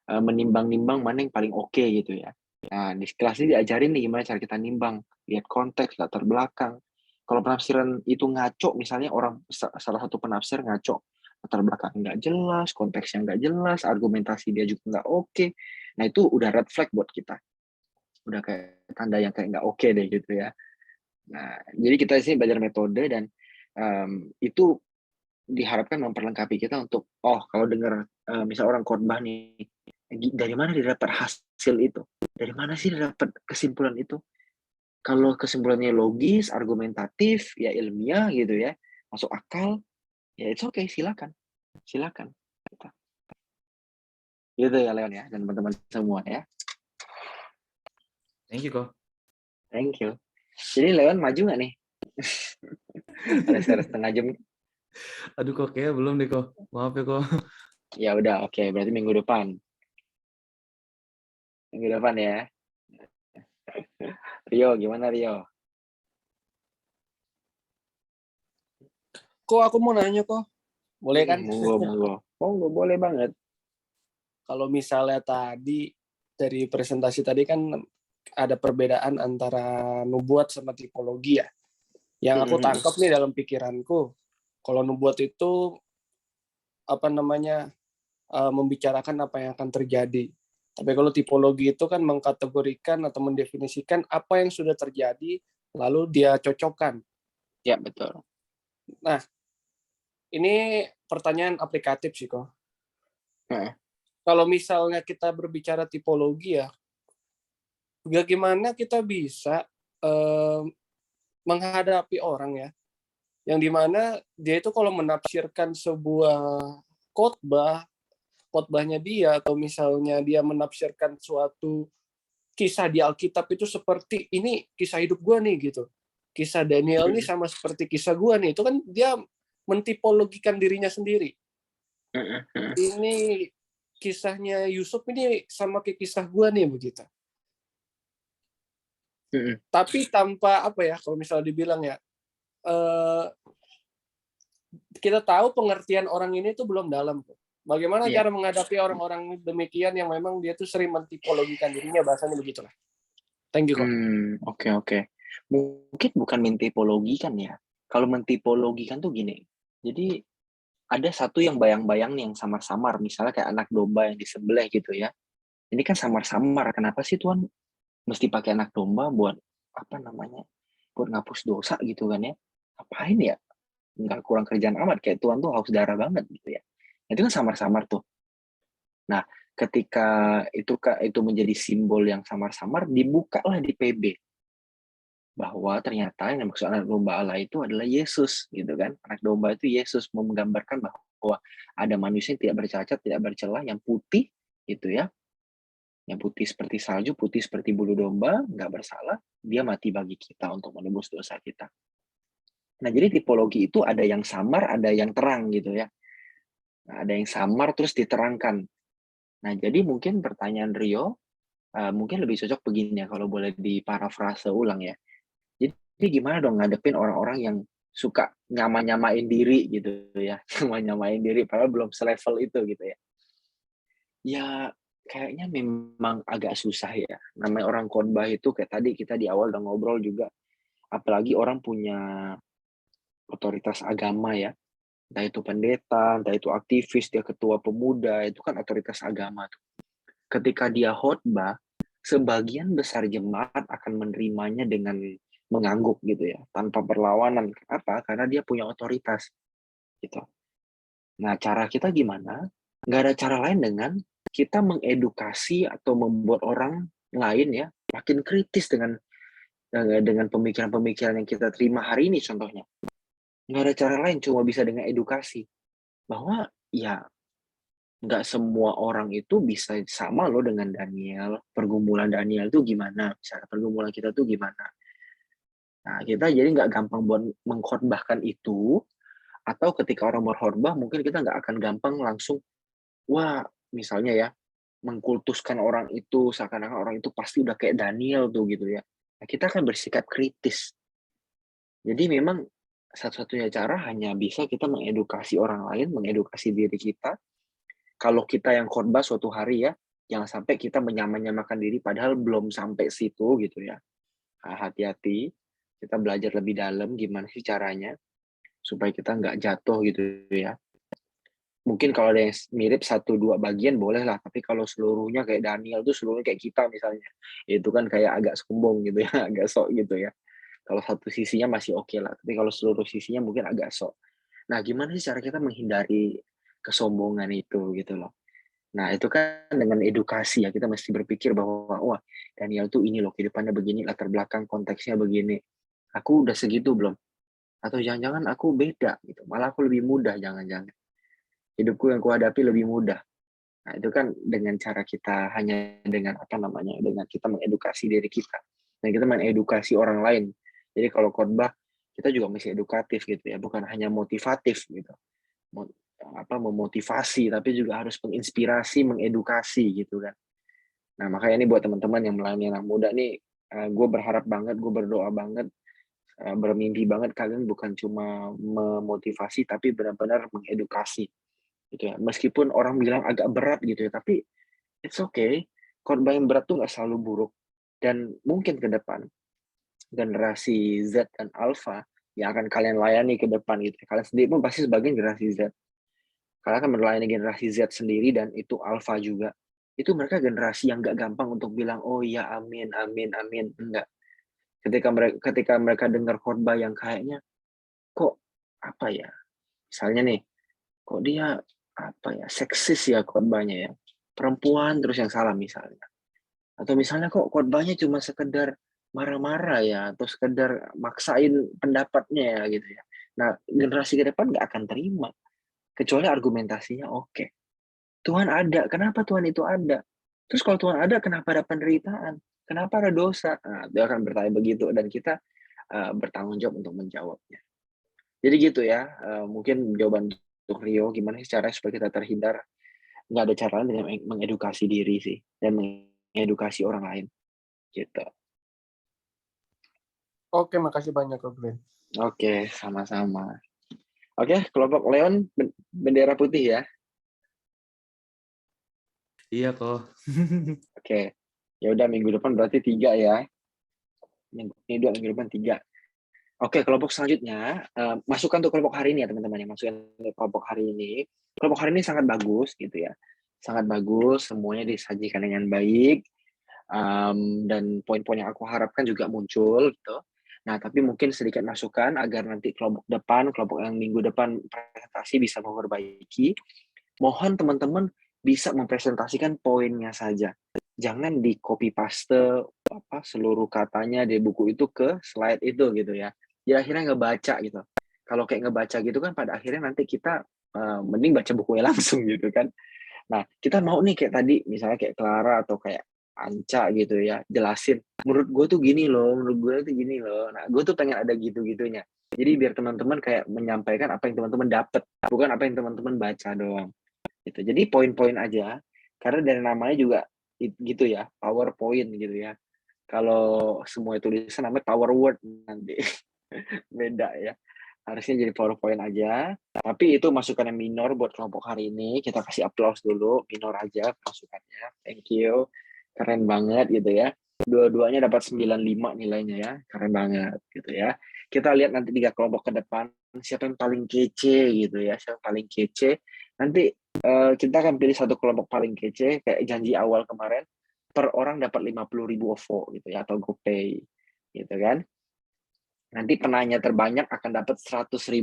menimbang-nimbang mana yang paling oke gitu ya. Nah, di kelas ini diajarin nih gimana cara kita nimbang, lihat konteks, latar belakang. Kalau penafsiran itu ngaco, misalnya salah satu penafsir ngaco, latar belakang nggak jelas, konteksnya nggak jelas, argumentasi dia juga nggak oke. Nah, itu udah red flag buat kita. Udah kayak tanda yang kayak nggak oke deh gitu ya. Nah, jadi kita sini belajar metode dan itu diharapkan memperlengkapi kita untuk, oh kalau dengar misal orang khotbah nih, dari mana dia dapat hasil itu? Dari mana sih dia dapat kesimpulan itu? Kalau kesimpulannya logis, argumentatif, ya ilmiah gitu ya, masuk akal, ya it's okay, silakan. Silakan. Gitu ya Leon ya, dan teman-teman semua ya. Thank you, Ko. Thank you. Jadi Leon maju nggak nih? Ada setengah jam. Aduh, kok kayaknya belum deh, Ko. Maaf ya, Ko. Ya udah, oke. Berarti minggu depan. Minggu depan ya. Rio, gimana Rio? Kok aku mau nanya kok, boleh kan? Monggo, boleh banget. Kalau misalnya tadi dari presentasi tadi kan ada perbedaan antara nubuat sama tipologi ya. Yang aku tangkap nih dalam pikiranku, kalau nubuat itu apa namanya membicarakan apa yang akan terjadi. Tapi kalau tipologi itu kan mengkategorikan atau mendefinisikan apa yang sudah terjadi lalu dia cocokkan. Ya, betul. Nah, ini pertanyaan aplikatif sih kok. Kalau misalnya kita berbicara tipologi ya, bagaimana kita bisa menghadapi orang ya, yang dimana dia itu kalau menafsirkan sebuah khotbahnya dia, atau misalnya dia menafsirkan suatu kisah di Alkitab itu seperti ini kisah hidup gua nih gitu. Kisah Daniel nih sama seperti kisah gua nih. Itu kan dia mentipologikan dirinya sendiri. Ini kisahnya Yusuf ini sama kayak kisah gua nih begitu. Tapi tanpa apa ya, kalau misalnya dibilang ya, kita tahu pengertian orang ini tuh belum dalam. Bagaimana cara menghadapi orang-orang demikian yang memang dia tuh sering mentipologikan dirinya, bahasanya begitulah. Thank you kok. Oke. Mungkin bukan mentipologikan ya. Kalau mentipologikan tuh gini, Jadi ada satu yang bayang-bayang nih yang samar-samar, misalnya kayak anak domba yang disembelih gitu ya. Ini kan samar-samar, kenapa sih Tuhan mesti pakai anak domba buat apa namanya? Buat ngapus dosa gitu kan ya? Ngapain ya? Nggak kurang kerjaan amat, kayak Tuhan tuh haus darah banget gitu ya. Itu kan samar-samar tuh. Nah, ketika itu menjadi simbol yang samar-samar, dibukalah di PB bahwa ternyata yang maksud anak domba Allah itu adalah Yesus gitu kan. Anak domba itu Yesus, menggambarkan bahwa ada manusia yang tidak bercacat, tidak bercelah, yang putih gitu ya. Yang putih seperti salju, putih seperti bulu domba, nggak bersalah, dia mati bagi kita untuk menebus dosa kita. Nah, jadi tipologi itu ada yang samar, ada yang terang gitu ya. Nah, ada yang samar terus diterangkan. Nah, jadi mungkin pertanyaan Rio mungkin lebih cocok begini ya kalau boleh diparafrase ulang ya. Jadi gimana dong ngadepin orang-orang yang suka nyamain diri gitu ya, nyamain diri padahal belum selevel itu gitu ya. Ya kayaknya memang agak susah ya. Namanya orang khotbah itu kayak tadi kita di awal udah ngobrol juga, apalagi orang punya otoritas agama ya. Entah itu pendeta, entah itu aktivis, dia ketua pemuda, itu kan otoritas agama tuh. Ketika dia khotbah, sebagian besar jemaat akan menerimanya dengan mengangguk gitu ya, tanpa perlawanan. Kenapa? Karena dia punya otoritas gitu. Nah, cara kita gimana? Nggak ada cara lain dengan kita mengedukasi atau membuat orang lain ya makin kritis dengan pemikiran-pemikiran yang kita terima hari ini contohnya. Nggak ada cara lain, cuma bisa dengan edukasi. Bahwa ya nggak semua orang itu bisa sama loh dengan Daniel. Pergumulan Daniel itu gimana? Misalnya pergumulan kita tuh gimana? Nah, kita jadi nggak gampang buat mengkhotbahkan itu, atau ketika orang berkhotbah, mungkin kita nggak akan gampang langsung, wah, misalnya ya, mengkultuskan orang itu, seakan-akan orang itu pasti udah kayak Daniel tuh gitu ya. Nah, kita akan bersikap kritis. Jadi memang satu-satunya cara hanya bisa kita mengedukasi orang lain, mengedukasi diri kita. Kalau kita yang khotbah suatu hari ya, jangan sampai kita menyamakan diri padahal belum sampai situ gitu ya. Hati-hati, kita belajar lebih dalam gimana sih caranya supaya kita nggak jatuh gitu ya. Mungkin kalau ada yang mirip 1-2 bagian boleh lah, tapi kalau seluruhnya kayak Daniel tuh seluruhnya kayak kita misalnya, itu kan kayak agak sombong gitu ya, agak sok gitu ya. Kalau satu sisinya masih oke lah, tapi kalau seluruh sisinya mungkin agak sok. Nah, gimana sih cara kita menghindari kesombongan itu gitu loh. Nah, itu kan dengan edukasi ya, kita mesti berpikir bahwa, wah, Daniel tuh ini loh, kehidupannya begini, latar belakang konteksnya begini. Aku udah segitu belum? Atau jangan-jangan aku beda gitu, malah aku lebih mudah jangan-jangan. Hidupku yang kuhadapi lebih mudah. Nah, itu kan dengan cara kita hanya dengan apa namanya, dengan kita mengedukasi diri kita. Dan kita mengedukasi orang lain. Jadi kalau khotbah, kita juga mesti edukatif gitu ya, bukan hanya motivatif gitu. Memotivasi, tapi juga harus menginspirasi, mengedukasi gitu kan. Nah, makanya ini buat teman-teman yang melayani anak muda nih, gue berharap banget, gue berdoa banget, bermimpi banget kalian bukan cuma memotivasi, tapi benar-benar mengedukasi gitu ya. Meskipun orang bilang agak berat gitu ya, tapi it's okay. Khotbah yang berat tuh nggak selalu buruk. Dan mungkin ke depan, generasi Z dan Alpha yang akan kalian layani ke depan gitu. Kalian sendiri pun pasti sebagian generasi Z. Kalian akan melayani generasi Z sendiri dan itu Alpha juga. Itu mereka generasi yang nggak gampang untuk bilang, oh iya amin, amin, amin. Enggak. Ketika mereka dengar khotbah yang kayaknya, kok apa ya, misalnya nih, kok dia apa ya, seksis ya khotbahnya ya, perempuan terus yang salah misalnya, atau misalnya kok khotbahnya cuma sekedar marah-marah ya, atau sekedar maksain pendapatnya ya gitu ya. Nah, generasi ke depan nggak akan terima kecuali argumentasinya oke. Tuhan ada, kenapa Tuhan itu ada? Terus kalau Tuhan ada, kenapa ada penderitaan? Kenapa ada dosa? Nah, dia akan bertanya begitu dan kita bertanggung jawab untuk menjawabnya. Jadi gitu ya, mungkin jawaban untuk Rio, gimana sih caranya supaya kita terhindar? Nggak ada cara lain dengan mengedukasi diri sih, dan mengedukasi orang lain, gitu. Oke, makasih banyak, Kak Glenn. Oke, sama-sama. Oke, kelompok Leon, bendera putih ya. Iya kok. Oke, ya udah minggu depan berarti 3 ya. Minggu depan 3. Oke, kelompok selanjutnya, masukan untuk kelompok hari ini ya teman-teman ya, masukan untuk kelompok hari ini. Kelompok hari ini sangat bagus gitu ya, sangat bagus, semuanya disajikan dengan baik, dan poin-poin yang aku harapkan juga muncul gitu. Nah, tapi mungkin sedikit masukan agar nanti kelompok depan, kelompok yang minggu depan presentasi bisa memperbaiki. Mohon teman-teman bisa mempresentasikan poinnya saja. Jangan di copy paste seluruh katanya di buku itu ke slide itu gitu ya. Jadi akhirnya ngebaca gitu. Kalau kayak ngebaca gitu kan pada akhirnya nanti kita mending baca bukunya langsung gitu kan. Nah, kita mau nih kayak tadi misalnya kayak Clara atau kayak Anca gitu ya, jelasin, menurut gue tuh gini loh, menurut gue tuh gini loh. Nah, gue tuh pengen ada gitu-gitunya. Jadi biar teman-teman kayak menyampaikan apa yang teman-teman dapat, bukan apa yang teman-teman baca doang. Gitu. Jadi poin-poin aja, karena dari namanya juga gitu ya, PowerPoint gitu ya. Kalau semua tulisan namanya Power Word nanti. Beda ya. Harusnya jadi PowerPoint aja. Tapi itu masukan yang minor buat kelompok hari ini. Kita kasih applause dulu, minor aja masukannya. Thank you. Keren banget gitu ya. Dua-duanya dapat 95 nilainya ya. Keren banget gitu ya. Kita lihat nanti 3 kelompok ke depan siapa yang paling kece gitu ya. Siapa yang paling kece. Nanti kita akan pilih satu kelompok paling kece kayak janji awal kemarin. Per orang dapat 50.000 OVO gitu ya atau GoPay gitu kan. Nanti penanya terbanyak akan dapat Rp100.000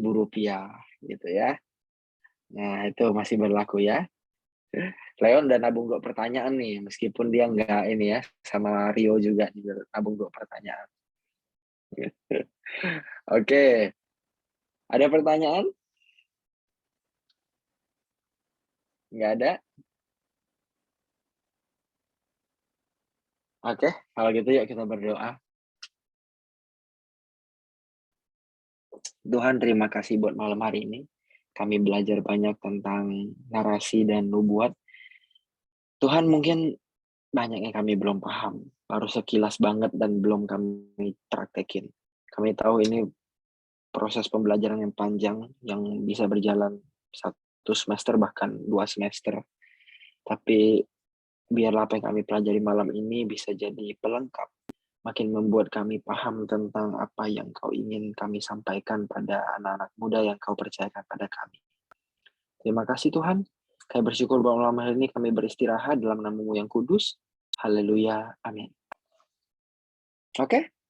gitu ya. Nah, itu masih berlaku ya. Leon dan nabung 2 pertanyaan nih, meskipun dia nggak ini ya, sama Rio juga nabung 2 pertanyaan. Oke, ada pertanyaan? Nggak ada? Oke, kalau gitu yuk kita berdoa. Tuhan, terima kasih buat malam hari ini. Kami belajar banyak tentang narasi dan nubuat. Tuhan, mungkin banyak yang kami belum paham, baru sekilas banget dan belum kami praktekin. Kami tahu ini proses pembelajaran yang panjang, yang bisa berjalan 1 semester bahkan 2 semester. Tapi biarlah apa yang kami pelajari malam ini bisa jadi pelengkap, makin membuat kami paham tentang apa yang kau ingin kami sampaikan pada anak-anak muda yang kau percayakan pada kami. Terima kasih Tuhan. Kami bersyukur bahwa malam hari ini kami beristirahat dalam nama-Mu yang kudus. Haleluya. Amin. Oke,